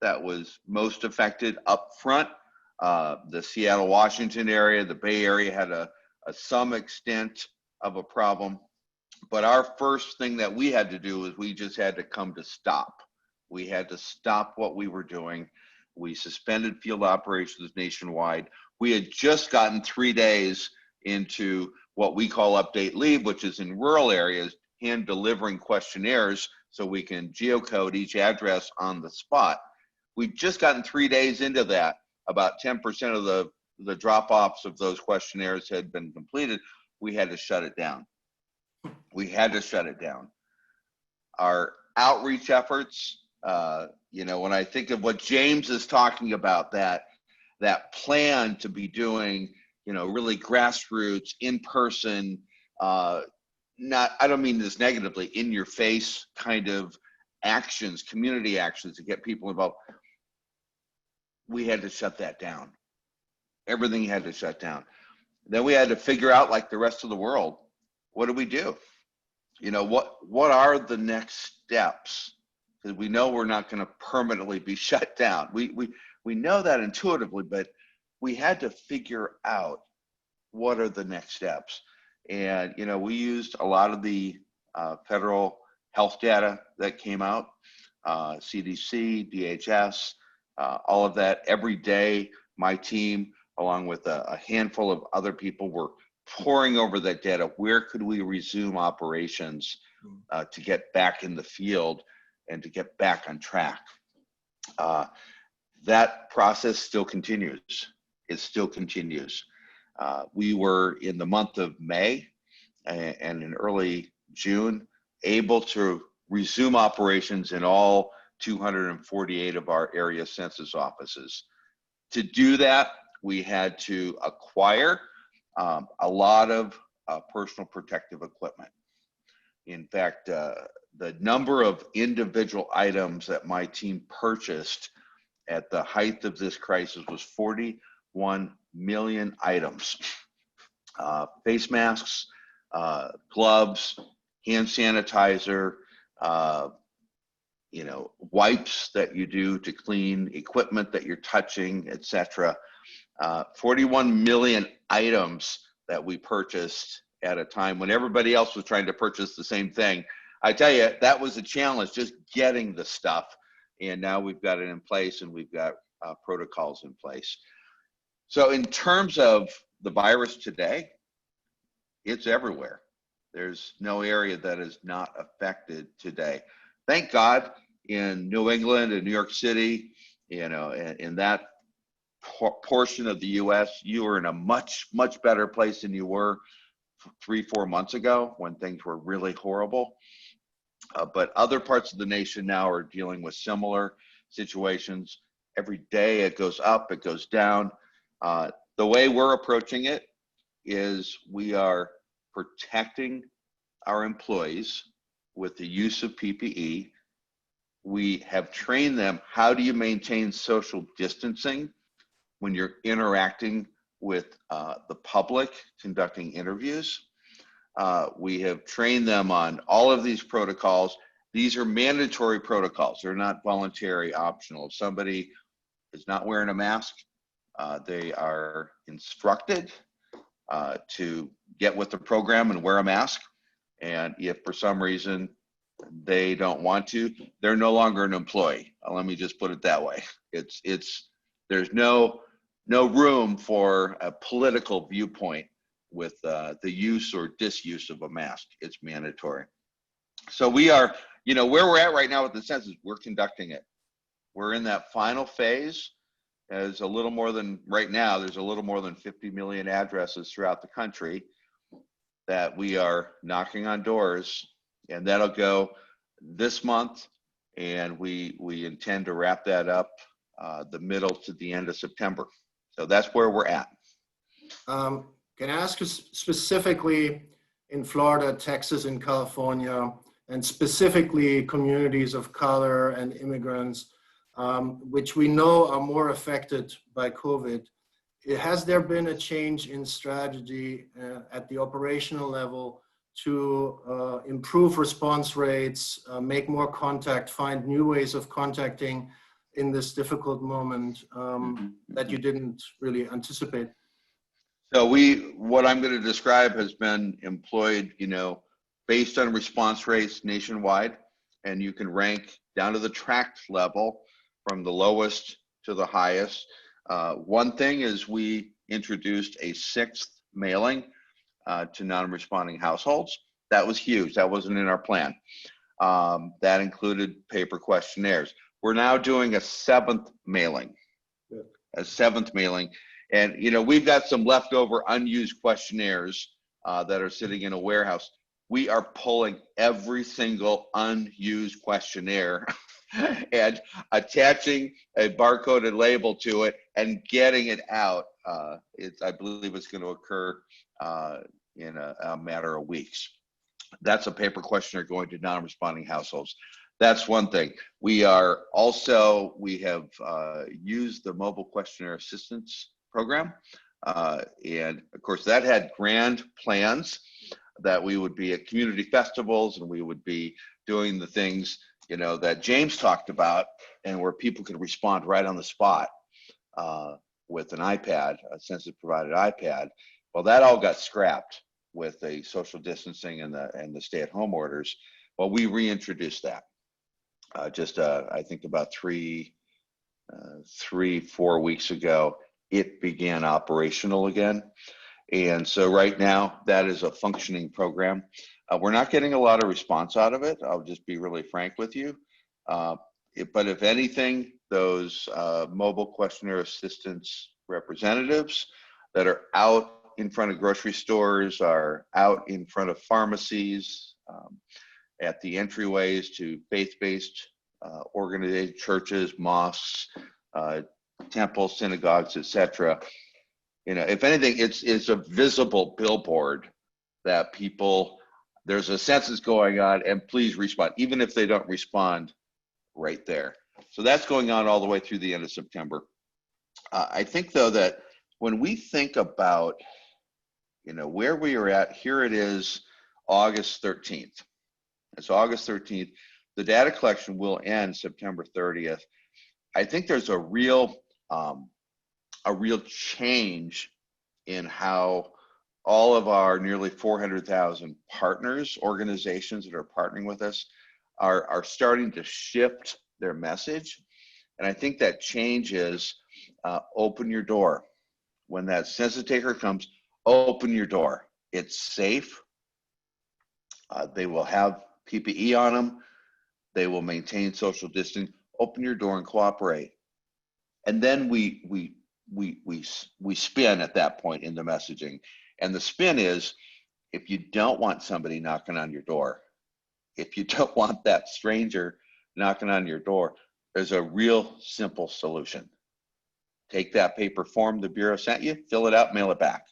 that was most affected up front. The Seattle, Washington area, the Bay Area had a some extent of a problem. But our first thing that we had to do was we just had to come to stop. We had to stop what we were doing. We suspended field operations nationwide. We had just gotten 3 days into what we call update leave, which is in rural areas, hand delivering questionnaires so we can geocode each address on the spot. We've just gotten 3 days into that. About 10% of the drop-offs of those questionnaires had been completed. We had to shut it down. We had to shut it down. Our outreach efforts, when I think of what James is talking about, that plan to be doing, really grassroots, in person, I don't mean this negatively, in your face kind of actions, community actions to get people involved. We had to shut that down. Everything had to shut down. Then we had to figure out, like the rest of the world, what do we do? What are the next steps? Because we know we're not going to permanently be shut down. We know that intuitively, but we had to figure out what are the next steps. And we used a lot of the federal health data that came out, CDC, DHS, all of that. Every day, my team, along with a handful of other people, were poring over that data. Where could we resume operations to get back in the field and to get back on track? That process still continues. It still continues. We were in the month of May and in early June able to resume operations in all 248 of our area census offices. To do that, we had to acquire a lot of personal protective equipment. In fact, the number of individual items that my team purchased at the height of this crisis was 41 million items. Face masks, gloves, hand sanitizer, wipes that you do to clean equipment that you're touching, etc. 41 million items that we purchased at a time when everybody else was trying to purchase the same thing. I tell you, that was a challenge, just getting the stuff. And now we've got it in place, and we've got protocols in place. So in terms of the virus today, it's everywhere. There's no area that is not affected today. Thank God in New England and New York City, in that portion of the US, you are in a much, much better place than you were 3-4 months ago when things were really horrible. But other parts of the nation now are dealing with similar situations. Every day it goes up, it goes down. The way we're approaching it is we are protecting our employees with the use of PPE. We have trained them, how do you maintain social distancing when you're interacting with the public, conducting interviews. We have trained them on all of these protocols. These are mandatory protocols. They're not voluntary, optional. If somebody is not wearing a mask, they are instructed to get with the program and wear a mask. And if for some reason they don't want to, they're no longer an employee. Let me just put it that way. There's no room for a political viewpoint with the use or disuse of a mask. It's mandatory. So we are, you know, where we're at right now with the census, we're conducting it. We're in that final phase. There's a little more than, right now, there's a little more than 50 million addresses throughout the country that we are knocking on doors, and that'll go this month, and we intend to wrap that up the middle to the end of September. So that's where we're at. Can I ask you specifically in Florida, Texas, and California, and specifically communities of color and immigrants, which we know are more affected by COVID, has there been a change in strategy at the operational level to improve response rates, make more contact, find new ways of contacting in this difficult moment that you didn't really anticipate? So what I'm going to describe has been employed, you know, based on response rates nationwide, and you can rank down to the tract level from the lowest to the highest. One thing is we introduced a 6th mailing to non-responding households. That was huge. That wasn't in our plan. That included paper questionnaires. We're now doing a 7th mailing. Good. A 7th mailing. And, you know, we've got some leftover unused questionnaires that are sitting in a warehouse. We are pulling every single unused questionnaire and attaching a barcoded label to it and getting it out. I believe it's going to occur in a matter of weeks. That's a paper questionnaire going to non-responding households. That's one thing. We have used the mobile questionnaire assistance program. And of course that had grand plans that we would be at community festivals and we would be doing the things, you know, that James talked about, and where people could respond right on the spot with an iPad, a census provided iPad. Well, that all got scrapped with the social distancing and the stay-at-home orders. Well, we reintroduced that I think about 3-4 weeks ago. It began operational again. And so right now that is a functioning program. We're not getting a lot of response out of it. I'll just be really frank with you. But if anything, those mobile questionnaire assistance representatives that are out in front of grocery stores, are out in front of pharmacies, at the entryways to faith-based organized churches, mosques, temples, synagogues, etc. You know, if anything, it's a visible billboard that there's a census going on and please respond, even if they don't respond right there. So that's going on all the way through the end of September. I think though that when we think about, you know, where we are at, here it is August 13th. It's August 13th. The data collection will end September 30th. I think there's a real change in how all of our nearly 400,000 partners, organizations that are partnering with us, are starting to shift their message. And I think that change is open your door. When that census taker comes, open your door. It's safe. They will have PPE on them. They will maintain social distancing. Open your door and cooperate. And then we spin at that point in the messaging. And the spin is, if you don't want somebody knocking on your door, if you don't want that stranger knocking on your door, there's a real simple solution. Take that paper form the Bureau sent you, fill it out, mail it back.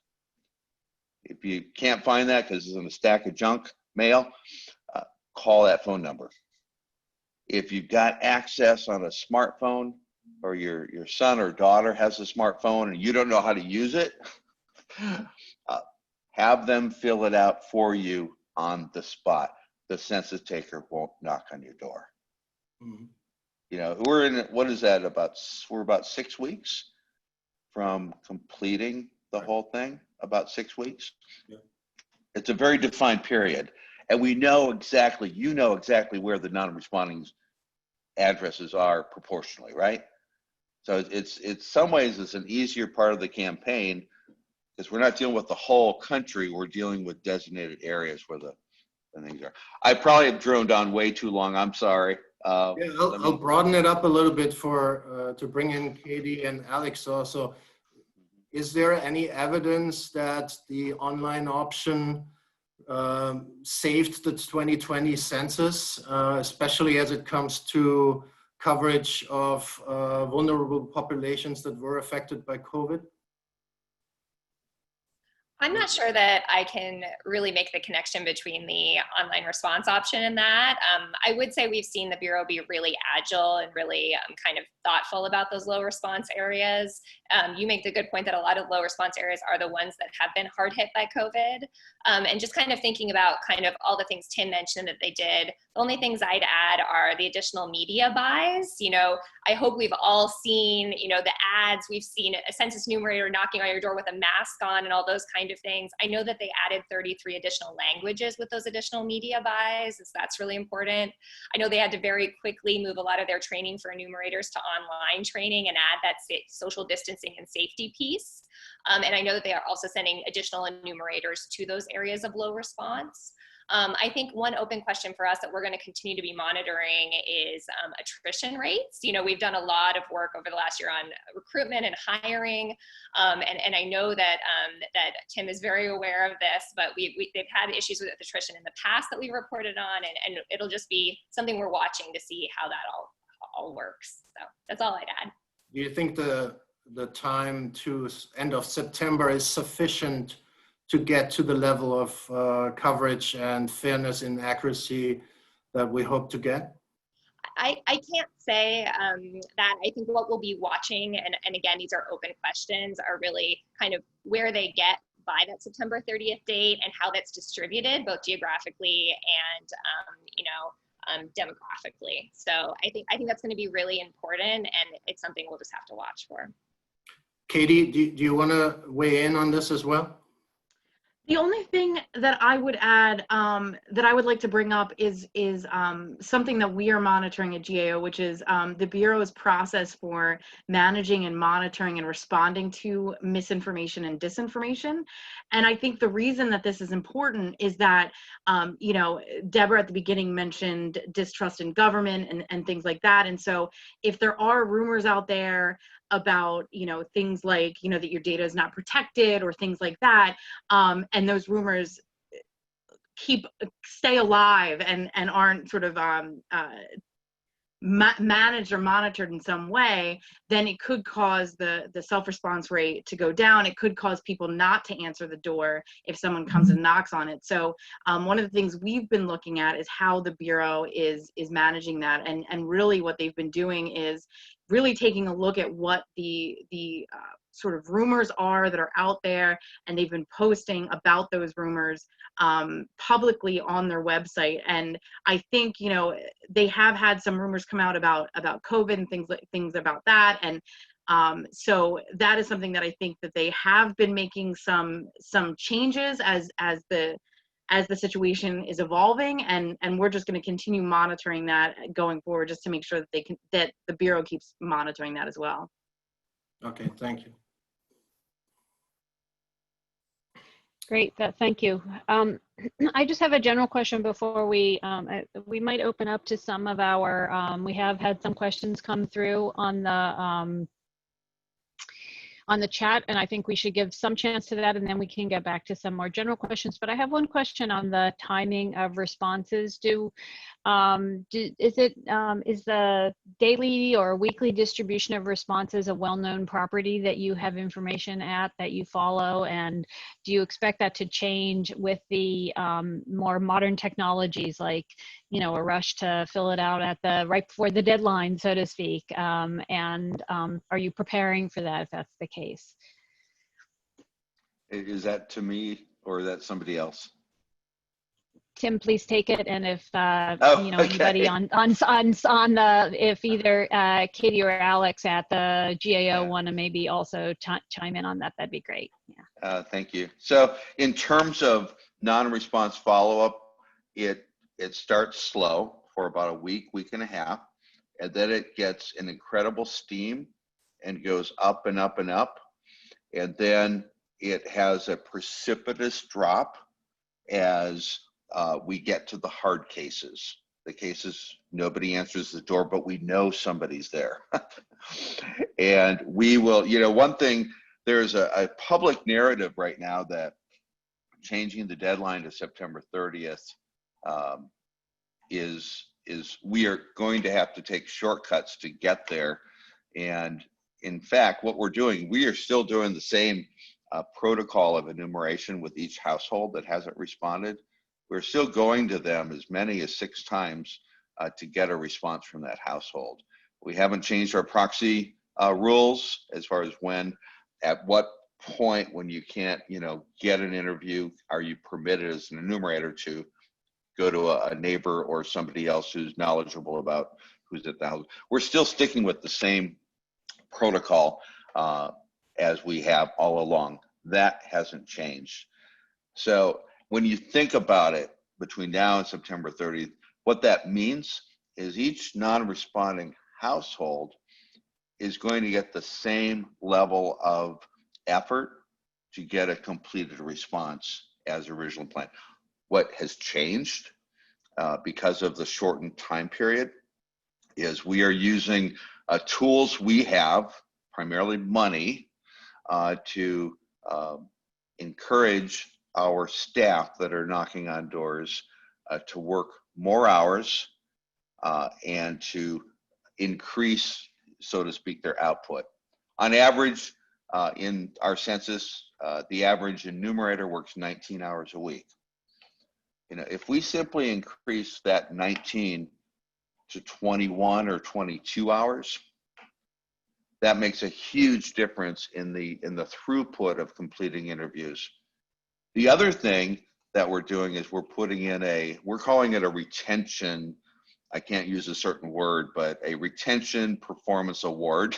If you can't find that because it's in a stack of junk mail, call that phone number. If you've got access on a smartphone, or your son or daughter has a smartphone and you don't know how to use it, have them fill it out for you on the spot. The census taker won't knock on your door. Mm-hmm. You know, we're in, what is that, we're about 6 weeks from completing the whole thing, about 6 weeks. Yeah. It's a very defined period. And we know exactly, you know exactly where the non-responding addresses are proportionally, right? So it's some ways it's an easier part of the campaign because we're not dealing with the whole country. We're dealing with designated areas where than things are. I probably have droned on way too long. I'm sorry. Yeah, I'll broaden it up a little bit for to bring in Katie and Alex also. Is there any evidence that the online option saved the 2020 census, especially as it comes to coverage of vulnerable populations that were affected by COVID? I'm not sure that I can really make the connection between the online response option and that. I would say we've seen the Bureau be really agile and really kind of thoughtful about those low response areas. You make the good point that a lot of low response areas are the ones that have been hard hit by COVID. And just kind of thinking about kind of all the things Tim mentioned that they did, the only things I'd add are the additional media buys. You know, I hope we've all seen, you know, the ads, we've seen a census numerator knocking on your door with a mask on and all those kind of things. I know that they added 33 additional languages with those additional media buys, so that's really important. I know they had to very quickly move a lot of their training for enumerators to online training and add that social distancing and safety piece. And I know that they are also sending additional enumerators to those areas of low response. I think one open question for us that we're going to continue to be monitoring is attrition rates. You know, we've done a lot of work over the last year on recruitment and hiring, and I know that that Tim is very aware of this, but they've had issues with attrition in the past that we reported on, and it'll just be something we're watching to see how that all works. So that's all I'd add. Do you think the time to end of September is sufficient to get to the level of coverage and fairness and accuracy that we hope to get? I can't say that. I think what we'll be watching, and again, these are open questions, are really kind of where they get by that September 30th date and how that's distributed, both geographically and demographically. So I think that's going to be really important, and it's something we'll just have to watch for. Katie, do you want to weigh in on this as well? The only thing that I would add, that I would like to bring up is something that we are monitoring at GAO, which is the Bureau's process for managing and monitoring and responding to misinformation and disinformation. And I think the reason that this is important is that, you know, Deborah at the beginning mentioned distrust in government and things like that. And so if there are rumors out there about, you know, things like, you know, that your data is not protected or things like that, and those rumors stay alive and aren't sort of managed or monitored in some way, then it could cause the self-response rate to go down. It could cause people not to answer the door if someone comes and knocks on it. So one of the things we've been looking at is how the Bureau is managing that, and really what they've been doing is really taking a look at what the sort of rumors are that are out there, and they've been posting about those rumors publicly on their website. And I think, you know, they have had some rumors come out about COVID and things about that, and so that is something that I think that they have been making some changes as the situation is evolving, and we're just going to continue monitoring that going forward, just to make sure that the Bureau keeps monitoring that as well. Okay, thank you. Great, thank you. I just have a general question before we might open up to some of our, we have had some questions come through on the chat, and I think we should give some chance to that, and then we can get back to some more general questions. But I have one question on the timing of responses. Is the daily or weekly distribution of responses a well-known property that you have information at, that you follow? And do you expect that to change with the more modern technologies, like, you know, a rush to fill it out at right before the deadline, so to speak? And are you preparing for that, if that's the case? Is that to me, or is that somebody else? Tim, please take it. And if you know, okay. anybody on the, if either Katie or Alex at the GAO want to maybe also chime in on that, that'd be great. Yeah. Thank you. So in terms of non-response follow-up, it starts slow for about a week and a half, and then it gets an incredible steam and goes up and up and up, and then it has a precipitous drop as we get to the hard cases. The cases nobody answers the door, but we know somebody's there. And we will, one thing, there's a public narrative right now that changing the deadline to September 30th is we are going to have to take shortcuts to get there. And in fact, what we're doing, we are still doing the same protocol of enumeration with each household that hasn't responded. We're still going to them as many as 6 times to get a response from that household. We haven't changed our proxy rules as far as at what point when you can't, get an interview, are you permitted as an enumerator to go to a neighbor or somebody else who's knowledgeable about who's at the house. We're still sticking with the same protocol as we have all along. That hasn't changed. So when you think about it, between now and September 30th, what that means is each non-responding household is going to get the same level of effort to get a completed response as originally planned. What has changed because of the shortened time period is we are using tools we have, primarily money, to encourage our staff that are knocking on doors to work more hours and to increase, so to speak, their output. On average, in our census, the average enumerator works 19 hours a week. If we simply increase that 19 to 21 or 22 hours, that makes a huge difference in the throughput of completing interviews. The other thing that we're doing is we're putting in we're calling it a retention, I can't use a certain word, but a retention performance award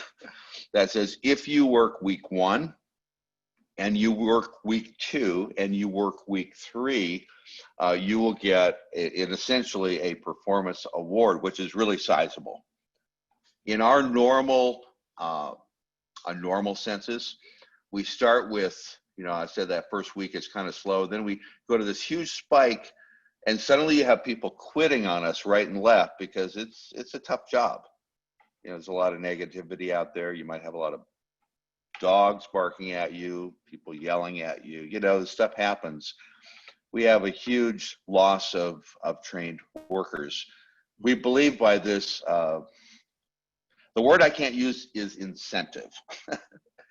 that says if you work week 1 and you work week 2 and you work week 3, you will get essentially a performance award, which is really sizable. In our normal census, we start with, I said that first week is kind of slow. Then we go to this huge spike, and suddenly you have people quitting on us right and left because it's a tough job. There's a lot of negativity out there. You might have a lot of dogs barking at you, people yelling at you. This stuff happens. We have a huge loss of trained workers. We believe by this, the word I can't use is incentive.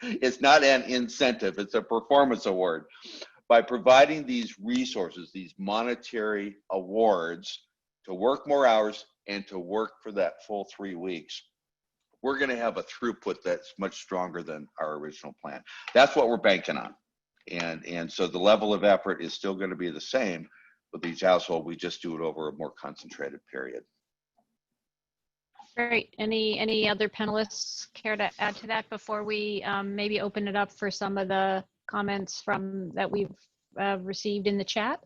It's not an incentive, it's a performance award. By providing these resources, these monetary awards to work more hours and to work for that full 3 weeks, we're going to have a throughput that's much stronger than our original plan. That's what we're banking on. And so the level of effort is still going to be the same with each household. We just do it over a more concentrated period. Great. Any other panelists care to add to that before we maybe open it up for some of the comments that we've received in the chat?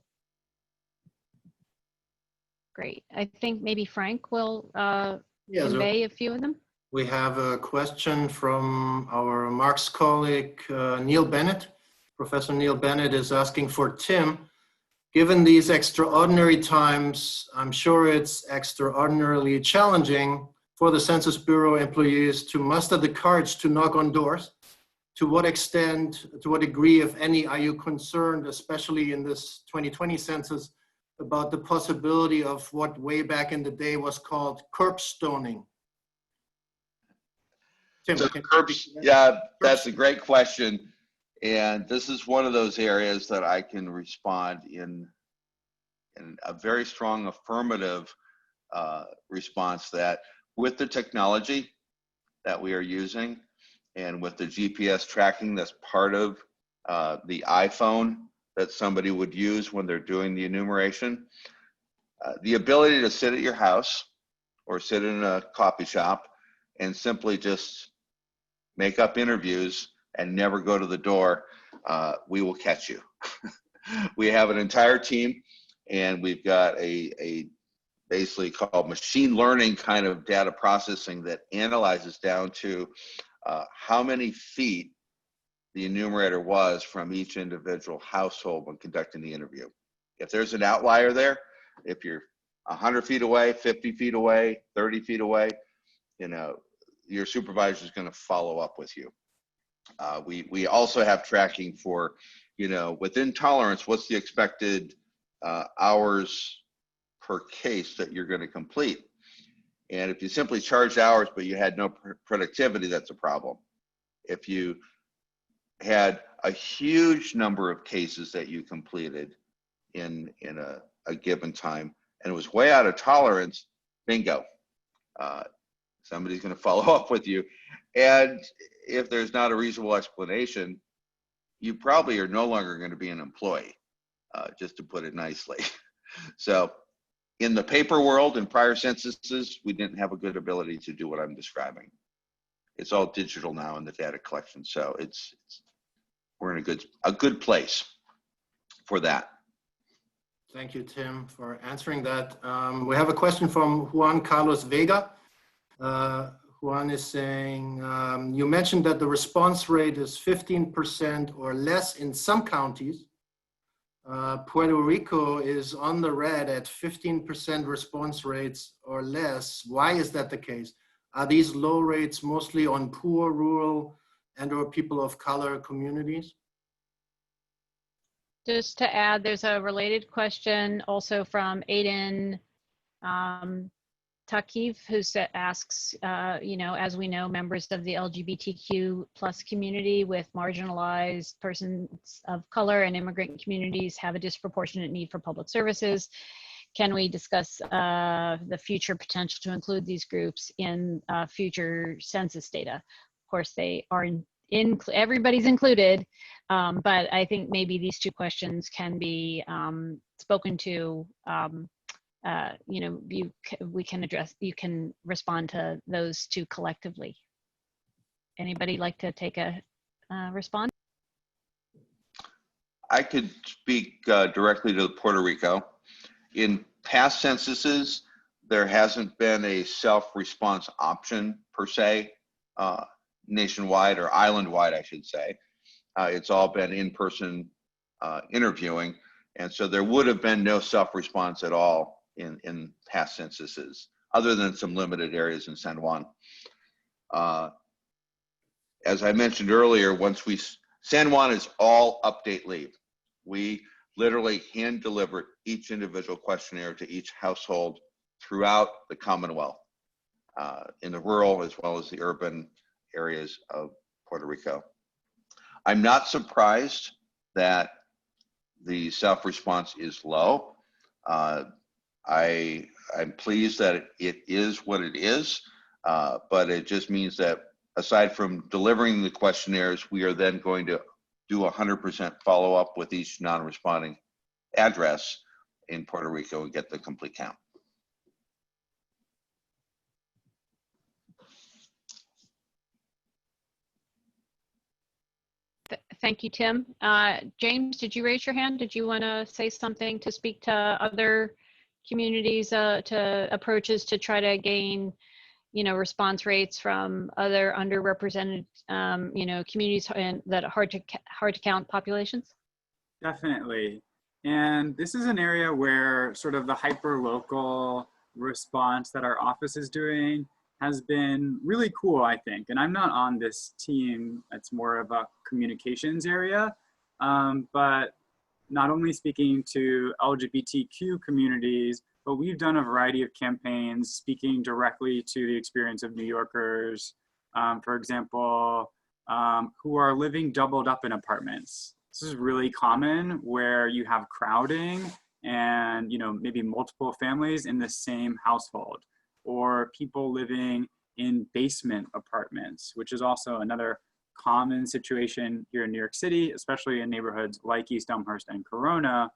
Great. I think maybe Frank will convey a few of them. We have a question from our Marxe colleague, Neil Bennett. Professor Neil Bennett is asking for Tim. Given these extraordinary times, I'm sure it's extraordinarily challenging for the Census Bureau employees to muster the courage to knock on doors. To what extent, to what degree, if any, are you concerned, especially in this 2020 census, about the possibility of what way back in the day was called curb stoning? Tim, so that's a great question. And this is one of those areas that I can respond in a very strong affirmative response that with the technology that we are using and with the GPS tracking that's part of the iPhone that somebody would use when they're doing the enumeration, the ability to sit at your house or sit in a coffee shop and simply just make up interviews and never go to the door, we will catch you. We have an entire team, and we've got a basically called machine learning kind of data processing that analyzes down to how many feet the enumerator was from each individual household when conducting the interview. If there's an outlier there, if you're 100 feet away, 50 feet away, 30 feet away, you know, your supervisor is going to follow up with you. We also have tracking for, you know, within tolerance, what's the expected hours per case that you're going to complete. And if you simply charged hours, but you had no productivity, that's a problem. If you had a huge number of cases that you completed in a given time, and it was way out of tolerance, bingo. Somebody's going to follow up with you. And if there's not a reasonable explanation, you probably are no longer going to be an employee, just to put it nicely. So in the paper world, in prior censuses, we didn't have a good ability to do what I'm describing. It's all digital now in the data collection. So we're in a good place for that. Thank you, Tim, for answering that. We have a question from Juan Carlos Vega. Juan is saying, you mentioned that the response rate is 15% or less in some counties. Puerto Rico is on the red at 15% response rates or less. Why is that the case? Are these low rates mostly on poor, rural, and/or people of color communities? Just to add, there's a related question also from Aiden Takiv, who asks, you know, as we know, members of the LGBTQ plus community with marginalized persons of color and immigrant communities have a disproportionate need for public services. Can we discuss the future potential to include these groups in future census data? Of course, they are everybody's included, but I think maybe these two questions can be spoken to. You know, we can address, you can respond to those two collectively. Anybody like to take a response? I could speak directly to Puerto Rico. In past censuses, there hasn't been a self-response option per se, nationwide or island-wide, I should say. It's all been in-person interviewing, and so there would have been no self-response at all in past censuses, other than some limited areas in San Juan. As I mentioned earlier, San Juan is all update leave. We literally hand deliver each individual questionnaire to each household throughout the Commonwealth, in the rural as well as the urban areas of Puerto Rico. I'm not surprised that the self-response is low. I'm pleased that it is what it is, but it just means that aside from delivering the questionnaires, we are then going to do 100% follow-up with each non-responding address in Puerto Rico and get the complete count. Thank you, Tim. James, did you raise your hand? Did you want to say something to speak to other communities, to approaches to try to gain, you know, response rates from other underrepresented, you know, communities and that are hard to count populations? Definitely. And this is an area where sort of the hyper-local response that our office is doing has been really cool, I think. And I'm not on this team, it's more of a communications area, but not only speaking to LGBTQ communities, but we've done a variety of campaigns speaking directly to the experience of New Yorkers, for example, who are living doubled up in apartments. This is really common where you have crowding and, you know, maybe multiple families in the same household, or people living in basement apartments, which is also another common situation here in New York City, especially in neighborhoods like East Elmhurst and Corona,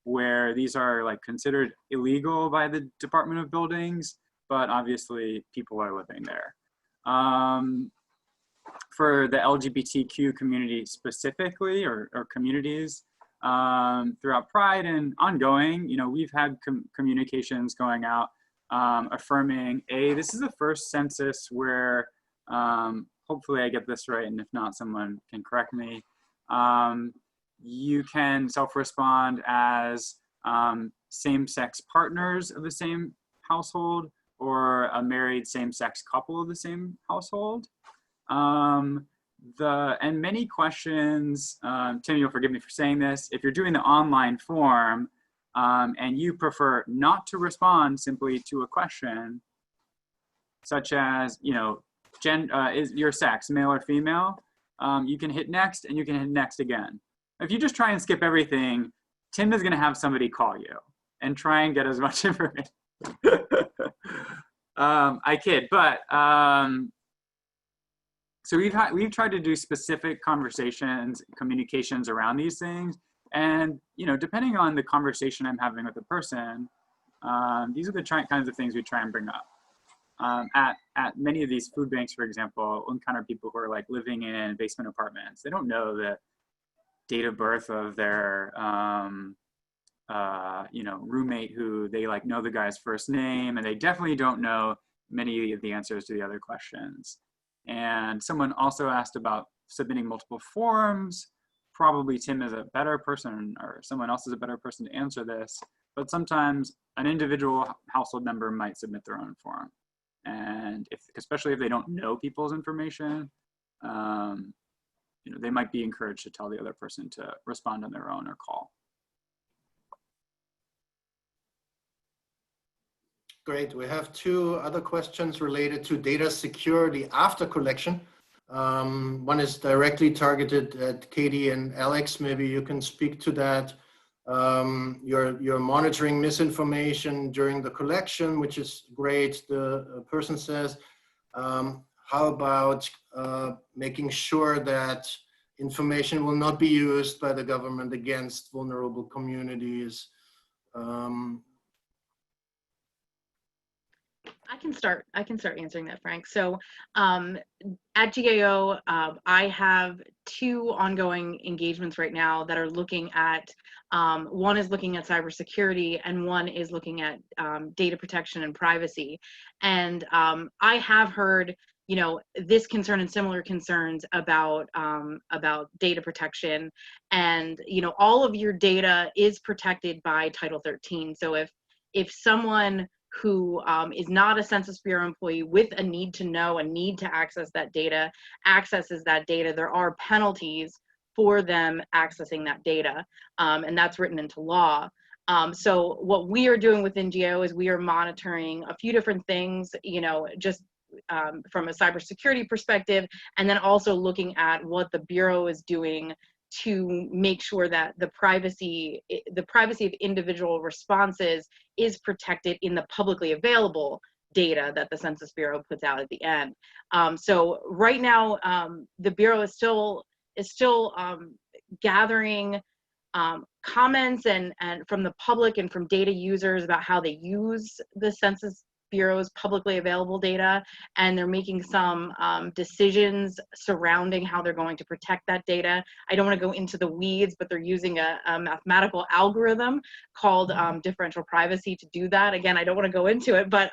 where these are like considered illegal by the Department of Buildings, but obviously people are living there. For the LGBTQ community specifically, or communities, throughout Pride and ongoing, you know, we've had communications going out affirming, this is the first census where, hopefully I get this right, and if not, someone can correct me. You can self-respond as same-sex partners of the same household, or a married same-sex couple of the same household. And many questions, Tim, you'll forgive me for saying this, if you're doing the online form and you prefer not to respond simply to a question, such as, you know, is your sex, male or female, you can hit next and you can hit next again. If you just try and skip everything, Tim is going to have somebody call you and try and get as much information. I kid, but so we've tried to do specific communications around these things, and you know, depending on the conversation I'm having with the person, these are the kinds of things we try and bring up. At many of these food banks, for example, we'll encounter people who are like living in basement apartments. They don't know the date of birth of their you know, roommate who they like know the guy's first name, and they definitely don't know many of the answers to the other questions. And someone also asked about submitting multiple forms. Probably Tim is a better person, or someone else is a better person to answer this, but sometimes an individual household member might submit their own form. And especially if they don't know people's information, you know, they might be encouraged to tell the other person to respond on their own or call. Great. We have two other questions related to data security after collection. One is directly targeted at Katie and Alex. Maybe you can speak to that. You're monitoring misinformation during the collection, which is great. The person says, how about making sure that information will not be used by the government against vulnerable communities? I can start answering that, Frank. So at GAO, I have two ongoing engagements right now that are looking at, one is looking at cybersecurity and one is looking at data protection and privacy. And I have heard, you know, this concern and similar concerns about data protection. And, you know, all of your data is protected by Title 13. So if someone who is not a Census Bureau employee with a need to know, a need to access that data, accesses that data, there are penalties for them accessing that data, and that's written into law. So what we are doing within GAO is we are monitoring a few different things, you know, just from a cybersecurity perspective, and then also looking at what the Bureau is doing to make sure that the privacy of individual responses is protected in the publicly available data that the Census Bureau puts out at the end. So right now, the Bureau is still gathering comments and from the public and from data users about how they use the Census Bureau's publicly available data, and they're making some decisions surrounding how they're going to protect that data. I don't want to go into the weeds, but they're using a mathematical algorithm called differential privacy to do that. Again, I don't want to go into it, but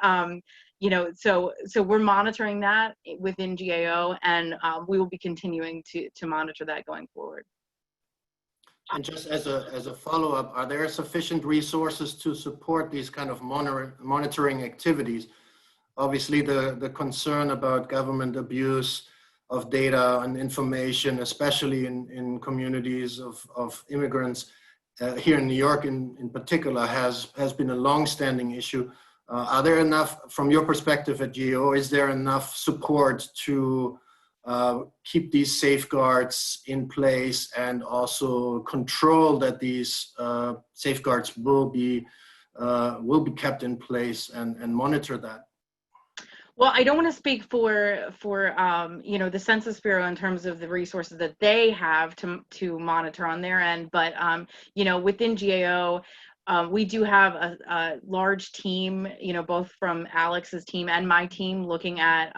you know, so we're monitoring that within GAO, and we will be continuing to monitor that going forward. And just as a follow-up, are there sufficient resources to support these kind of monitoring activities? Obviously, the concern about government abuse of data and information, especially in communities of immigrants, here in New York in particular, has been a long-standing issue. Are there enough, from your perspective at GAO, is there enough support to keep these safeguards in place and also control that these safeguards will be kept in place and monitor that? Well, I don't want to speak for you know, the Census Bureau in terms of the resources that they have to monitor on their end, but you know, within GAO, we do have a large team, you know, both from Alex's team and my team looking at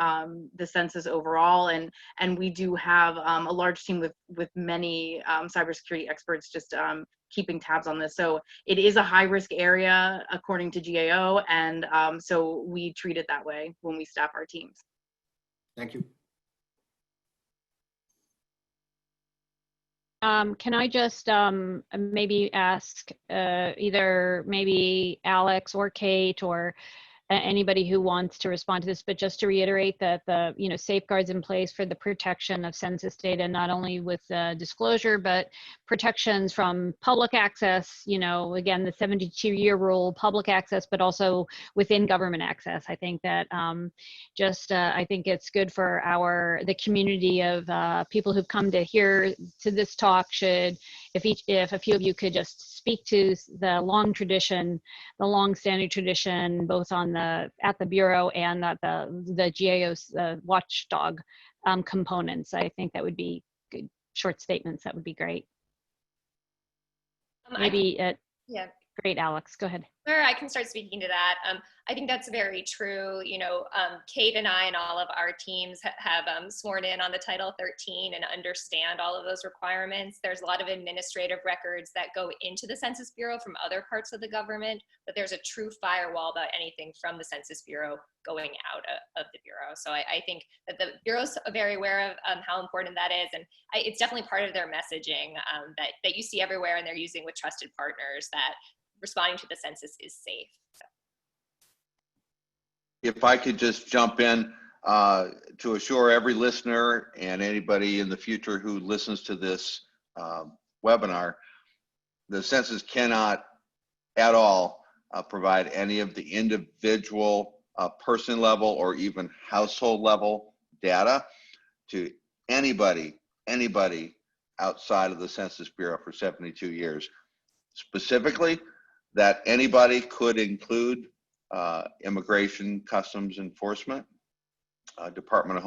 the census overall, and we do have a large team with many cybersecurity experts just keeping tabs on this. So it is a high-risk area according to GAO, and so we treat it that way when we staff our teams. Thank you. Can I just maybe ask either maybe Alex or Kate or anybody who wants to respond to this, but just to reiterate that the safeguards in place for the protection of census data, not only with disclosure, but protections from public access, again, the 72-year rule, public access, but also within government access. I think that I think it's good for the community of people who've come to hear to this talk if a few of you could just speak to the long-standing tradition, both at the Bureau and at the GAO's watchdog components. I think that would be good. Short statements, that would be great. Yeah. Great, Alex, go ahead. Sure, I can start speaking to that. I think that's very true. Kate and I and all of our teams have sworn in on the Title 13 and understand all of those requirements. There's a lot of administrative records that go into the Census Bureau from other parts of the government, but there's a true firewall about anything from the Census Bureau going out of the Bureau. So I think that the Bureau's very aware of how important that is, and it's definitely part of their messaging that you see everywhere, and they're using with trusted partners, that responding to the census is safe. If I could just jump in to assure every listener and anybody in the future who listens to this webinar, the census cannot at all provide any of the individual person level or even household level data to anybody outside of the Census Bureau for 72 years. Specifically, that anybody could include Immigration Customs Enforcement, Department of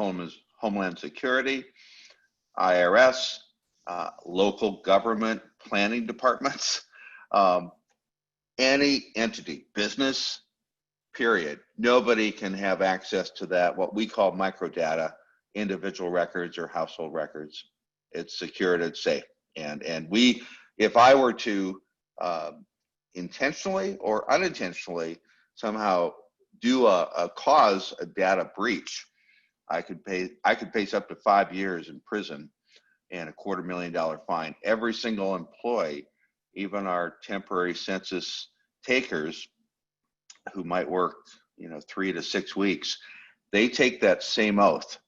Homeland Security, IRS, local government planning departments, any entity, business, period. Nobody can have access to that, what we call microdata, individual records or household records. It's secured, it's safe. And if I were to intentionally or unintentionally somehow do cause a data breach, I could face up to 5 years in prison and a $250,000 fine. Every single employee, even our temporary census takers who might work 3 to 6 weeks, they take that same oath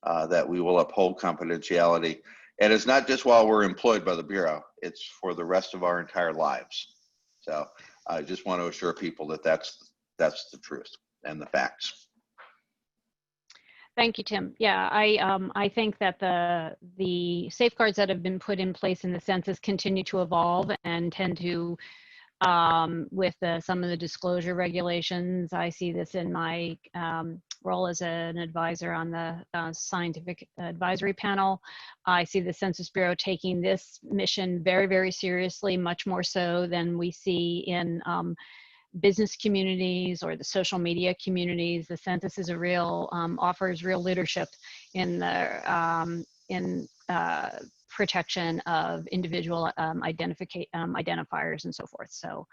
that we will uphold confidentiality. And it's not just while we're employed by the Bureau, it's for the rest of our entire lives. So I just want to assure people that that's the truth and the facts. Thank you, Tim. Yeah, I think that the safeguards that have been put in place in the census continue to evolve and tend to, with some of the disclosure regulations. I see this in my role as an advisor on the scientific advisory panel. I see the Census Bureau taking this mission very, very seriously, much more so than we see in business communities or the social media communities. The census is offers real leadership in the protection of individual identifiers and so forth. So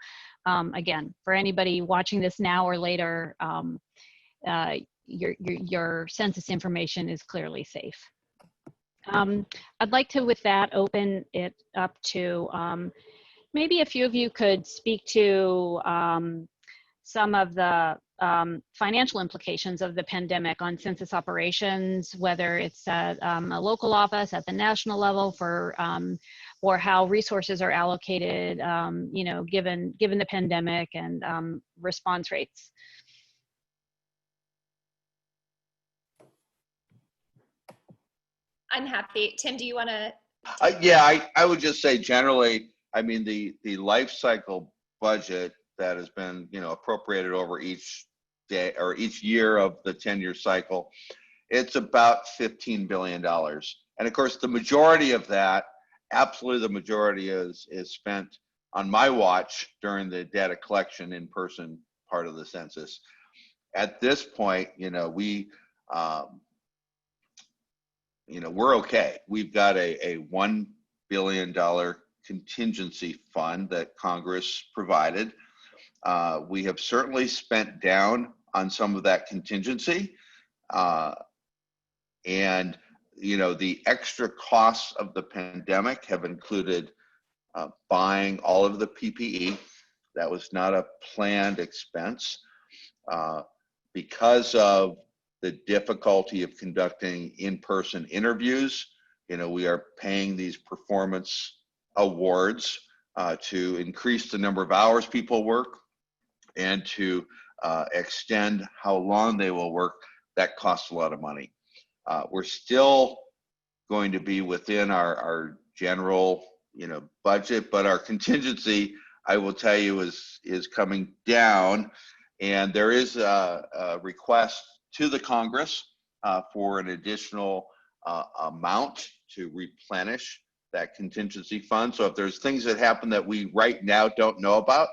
again, for anybody watching this now or later, your census information is clearly safe. I'd like to, with that, open it up to maybe a few of you could speak to some of the financial implications of the pandemic on census operations, whether it's at a local office, at the national level, or how resources are allocated, given the pandemic and response rates. I'm happy. Tim, do you want to? Yeah, I would just say generally, I mean, the life cycle budget that has been, appropriated over each day or each year of the 10-year cycle, it's about $15 billion. And of course, the majority of that, absolutely the majority is spent on my watch during the data collection in-person part of the census. At this point, we're okay. We've got a $1 billion contingency fund that Congress provided. We have certainly spent down on some of that contingency. And the extra costs of the pandemic have included buying all of the PPE. That was not a planned expense. Because of the difficulty of conducting in-person interviews, we are paying these performance awards to increase the number of hours people work and to extend how long they will work. That costs a lot of money. We're still going to be within our general budget, but our contingency, I will tell you, is coming down, and there is a request to the Congress for an additional amount to replenish that contingency fund. So if there's things that happen that we right now don't know about,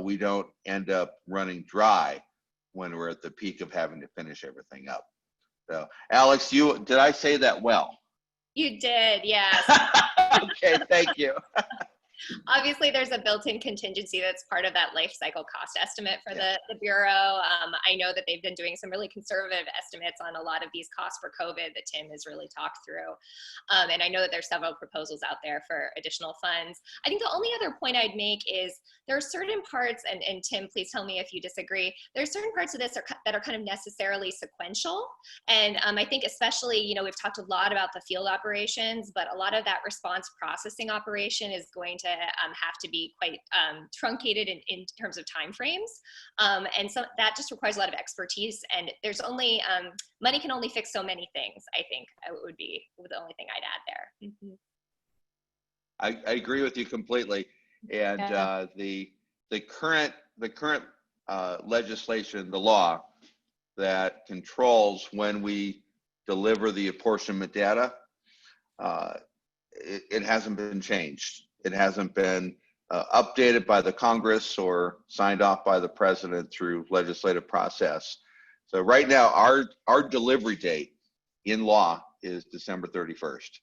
we don't end up running dry when we're at the peak of having to finish everything up. So Alex, did I say that well? You did, yes. Okay, thank you. Obviously, there's a built-in contingency that's part of that life cycle cost estimate for the Bureau. I know that they've been doing some really conservative estimates on a lot of these costs for COVID that Tim has really talked through. And I know that there's several proposals out there for additional funds. I think the only other point I'd make is there are certain parts, and Tim, please tell me if you disagree, there are certain parts of this that are kind of necessarily sequential. And I think especially, we've talked a lot about the field operations, but a lot of that response processing operation is going to have to be quite truncated in terms of timeframes. And so that just requires a lot of expertise, and there's only, money can only fix so many things, I think would be the only thing I'd add there. I agree with you completely. And the current legislation, the law that controls when we deliver the apportionment data, it hasn't been changed. It hasn't been updated by the Congress or signed off by the president through legislative process. So right now, our delivery date in law is December 31st.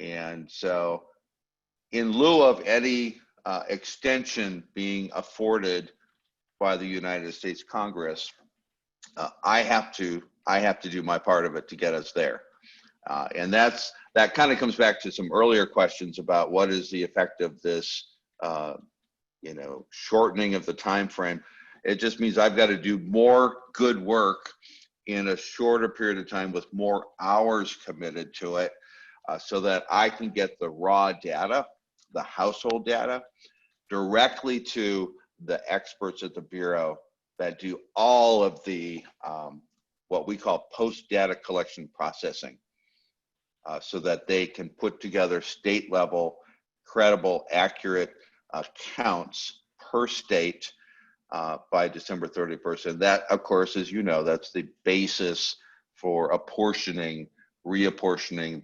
And so in lieu of any extension being afforded by the United States Congress, I have to do my part of it to get us there. And that kind of comes back to some earlier questions about what is the effect of this, shortening of the time frame. It just means I've got to do more good work in a shorter period of time with more hours committed to it, so that I can get the raw data, the household data, directly to the experts at the Bureau that do all of the what we call post-data collection processing, so that they can put together state-level, credible, accurate counts per state by December 31st. And that, of course, as you know, that's the basis for reapportioning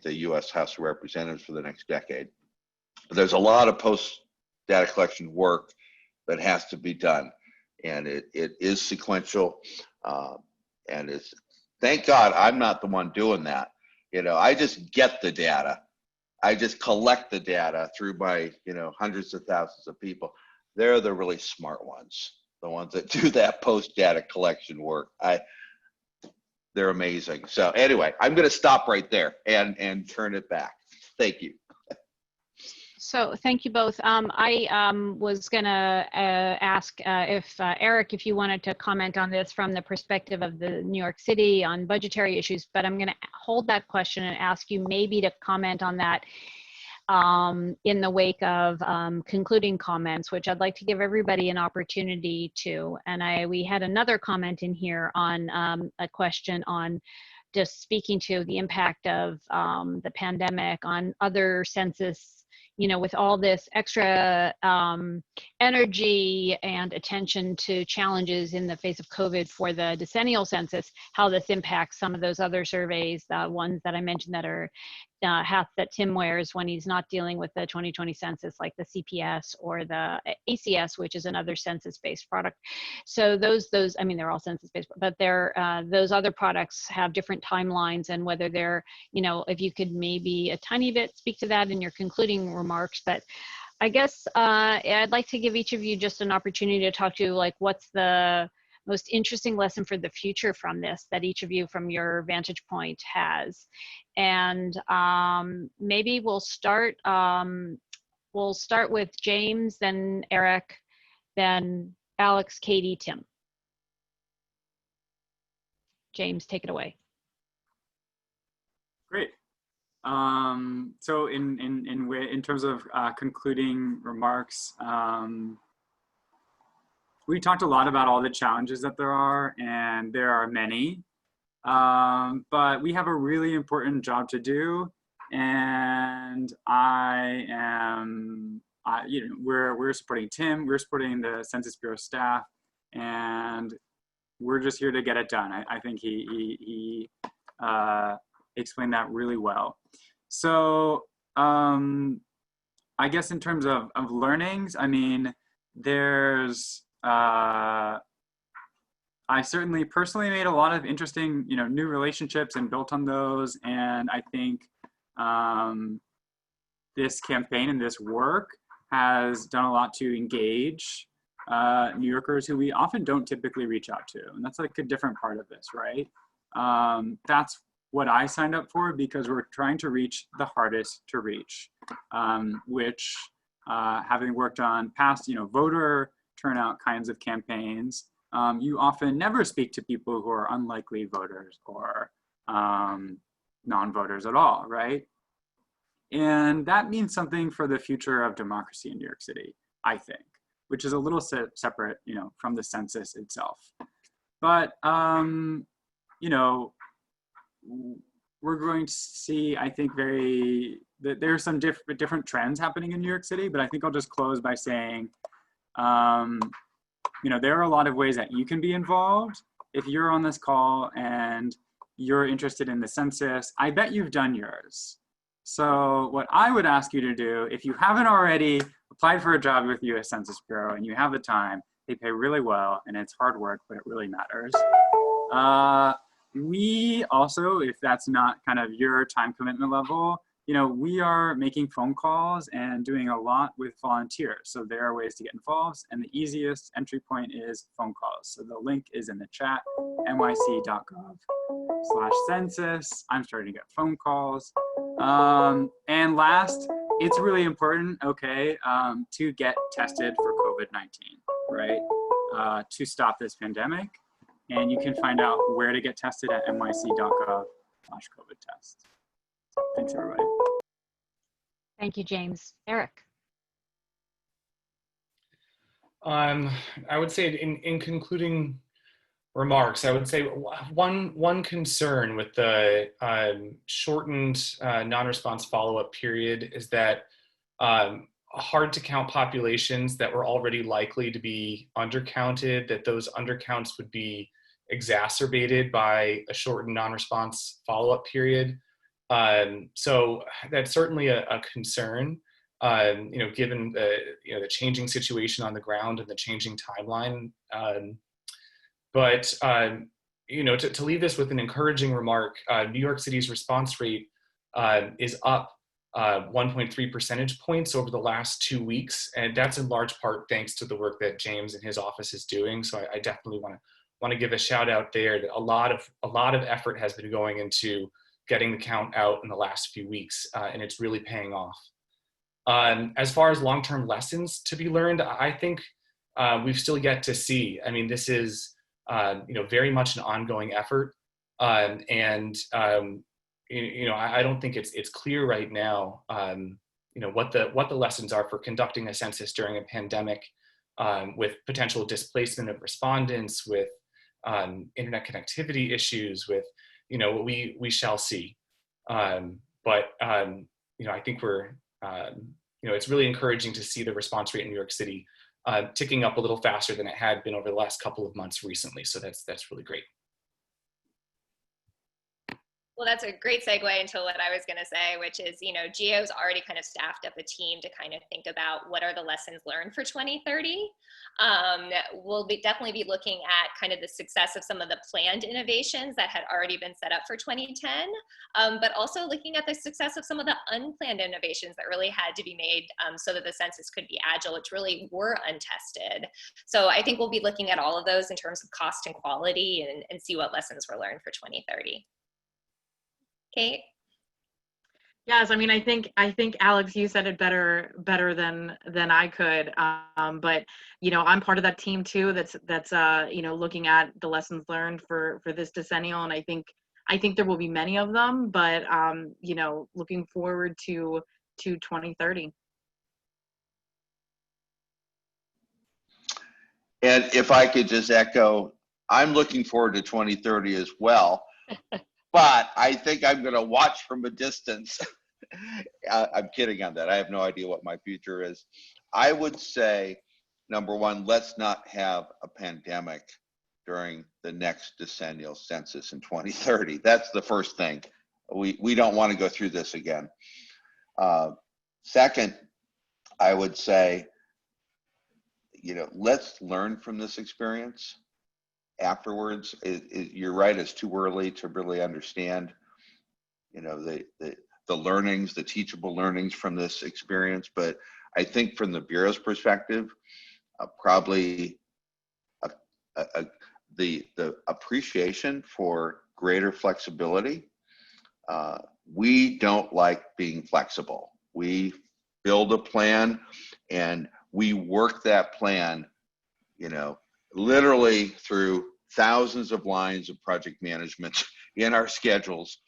the U.S. House of Representatives for the next decade. But there's a lot of post-data collection work that has to be done, and it is sequential, and it's, thank God I'm not the one doing that. I just get the data. I just collect the data through my, hundreds of thousands of people. They're the really smart ones, the ones that do that post-data collection work. They're amazing. So anyway, I'm going to stop right there and turn it back. Thank you. So thank you both. I was going to ask if Eric, if you wanted to comment on this from the perspective of the New York City on budgetary issues, but I'm going to hold that question and ask you maybe to comment on that in the wake of concluding comments, which I'd like to give everybody an opportunity to. And we had another comment in here on a question on just speaking to the impact of the pandemic on other census, with all this extra energy and attention to challenges in the face of COVID for the decennial census, how this impacts some of those other surveys, the ones that I mentioned that are hats that Tim wears when he's not dealing with the 2020 census, like the CPS or the ACS, which is another census-based product. So those, I mean, they're all census-based, but those other products have different timelines, and whether they're, if you could maybe a tiny bit speak to that in your concluding remarks. But I guess I'd like to give each of you just an opportunity to talk to, like, what's the most interesting lesson for the future from this that each of you from your vantage point has. And maybe we'll start with James, then Eric, then Alex, Katie, Tim. James, take it away. Great. So in terms of concluding remarks, we talked a lot about all the challenges that there are, and there are many, but we have a really important job to do, and we're supporting Tim, we're supporting the Census Bureau staff, and we're just here to get it done. I think he explained that really well. So I guess in terms of learnings, I mean, there's, I certainly personally made a lot of interesting, new relationships and built on those. And I think this campaign and this work has done a lot to engage New Yorkers who we often don't typically reach out to. And that's like a different part of this, right? That's what I signed up for, because we're trying to reach the hardest to reach, which having worked on past, voter turnout kinds of campaigns, you often never speak to people who are unlikely voters or non-voters at all, right? And that means something for the future of democracy in New York City, I think, which is a little separate, from the census itself. But, we're going to see, I think, there are some different trends happening in New York City, but I think I'll just close by saying, there are a lot of ways that you can be involved. If you're on this call and you're interested in the census, I bet you've done yours. So what I would ask you to do, if you haven't already applied for a job with US Census Bureau and you have the time, they pay really well and it's hard work, but it really matters. We also, if that's not kind of your time commitment level, we are making phone calls and doing a lot with volunteers. So there are ways to get involved, and the easiest entry point is phone calls. So the link is in the chat, nyc.gov/census. I'm starting to get phone calls. And last, it's really important, to get tested for COVID-19, right? To stop this pandemic. And you can find out where to get tested at nyc.gov/COVID-test. Thanks, everybody. Thank you, James. Eric. I would say in concluding remarks, I would say one concern with the shortened non-response follow-up period is that hard to count populations that were already likely to be undercounted, that those undercounts would be exacerbated by a shortened non-response follow-up period. So that's certainly a concern, given the changing situation on the ground and the changing timeline. But to leave this with an encouraging remark, New York City's response rate is up 1.3 percentage points over the last 2 weeks, and that's in large part thanks to the work that James and his office is doing. So I definitely want to give a shout out there. That a lot of effort has been going into getting the count out in the last few weeks, and it's really paying off. As far as long-term lessons to be learned, I think we've still yet to see. I mean, this is very much an ongoing effort, I don't think it's clear right now, what the lessons are for conducting a census during a pandemic, with potential displacement of respondents, with internet connectivity issues, with we shall see. But I think we're it's really encouraging to see the response rate in New York City ticking up a little faster than it had been over the last couple of months recently. So that's really great. Well, that's a great segue into what I was going to say, which is, you know, GAO's already kind of staffed up a team to kind of think about what are the lessons learned for 2030. We'll definitely be looking at kind of the success of some of the planned innovations that had already been set up for 2010, but also looking at the success of some of the unplanned innovations that really had to be made so that the census could be agile, which really were untested. So I think we'll be looking at all of those in terms of cost and quality and see what lessons were learned for 2030. Kate? Yes, I mean, I think Alex, you said it better than I could. But you know, I'm part of that team too. That's you know, looking at the lessons learned for this decennial, and I think there will be many of them. But you know, looking forward to 2030. And if I could just echo, I'm looking forward to 2030 as well. But I think I'm going to watch from a distance. I'm kidding on that. I have no idea what my future is. I would say, number one, let's not have a pandemic during the next decennial census in 2030. That's the first thing. We don't want to go through this again. Second, I would say, you know, let's learn from this experience. Afterwards, you're right, it's too early to really understand, you know, the learnings, the teachable learnings from this experience. But I think from the Bureau's perspective, probably the appreciation for greater flexibility. We don't like being flexible. We build a plan and we work that plan, you know, literally through thousands of lines of project management in our schedules.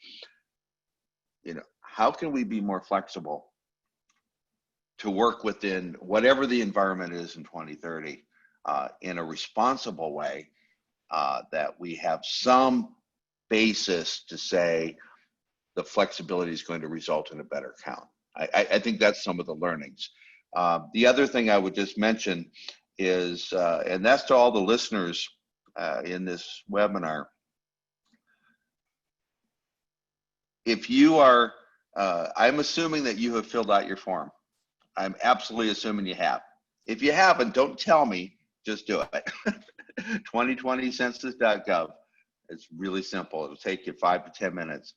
You know, how can we be more flexible to work within whatever the environment is in 2030 in a responsible way, that we have some basis to say the flexibility is going to result in a better count. I think that's some of the learnings. The other thing I would just mention is, and that's to all the listeners in this webinar, if you are, I'm assuming that you have filled out your form. I'm absolutely assuming you have. If you haven't, don't tell me, just do it. 2020census.gov. It's really simple. It'll take you 5 to 10 minutes.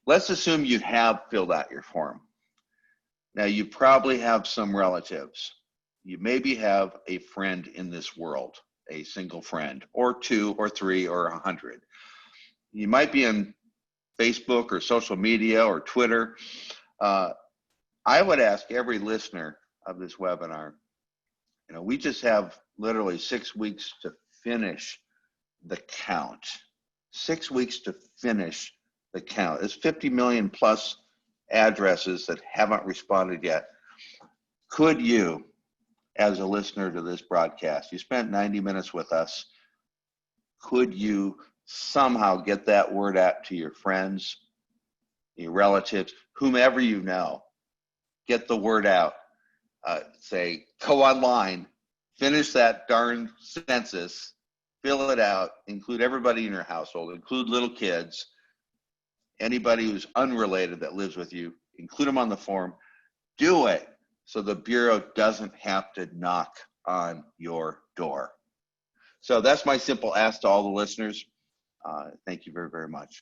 Let's assume you have filled out your form. Now, you probably have some relatives. You maybe have a friend in this world, a single friend, or 2 or 3 or 100. You might be in Facebook or social media or Twitter. I would ask every listener of this webinar, you know, we just have literally 6 weeks to finish the count. 6 weeks to finish the count. There's 50 million plus addresses that haven't responded yet. Could you, as a listener to this broadcast, you spent 90 minutes with us, could you somehow get that word out to your friends, your relatives, whomever you know? Get the word out. Say, go online, finish that darn census, fill it out, include everybody in your household, include little kids, anybody who's unrelated that lives with you, include them on the form. Do it so the Bureau doesn't have to knock on your door. So that's my simple ask to all the listeners. Thank you very, very much.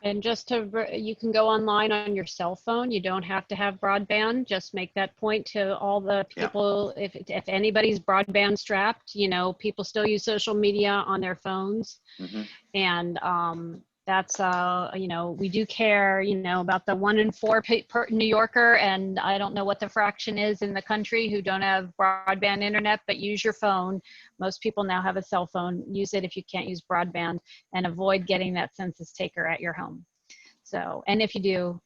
And just to, you can go online on your cell phone. You don't have to have broadband. Just make that point to all the people. Yeah. If anybody's broadband strapped, you know, people still use social media on their phones. Mm-hmm. And that's, you know, we do care, you know, about the 1 in 4 New Yorker, and I don't know what the fraction is in the country who don't have broadband internet, but use your phone. Most people now have a cell phone. Use it if you can't use broadband, and avoid getting that census taker at your home. So, and if you do,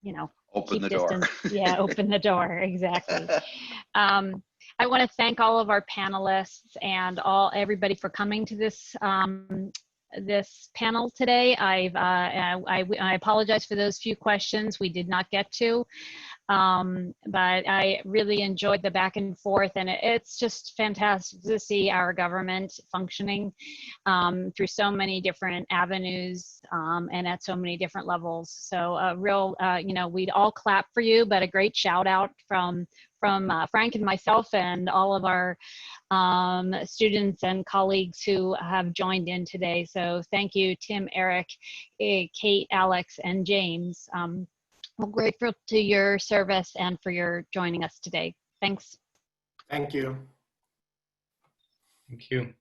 you know, open the door. Yeah, open the door, exactly. I want to thank all of our panelists and everybody for coming to this this panel today. I apologize for those few questions we did not get to. But I really enjoyed the back and forth, and it's just fantastic to see our government functioning through so many different avenues and at so many different levels. So a real, we'd all clap for you, but a great shout out from Frank and myself and all of our students and colleagues who have joined in today. So thank you, Tim, Eric, Kate, Alex, and James. We're grateful to your service and for your joining us today. Thanks. Thank you. Thank you.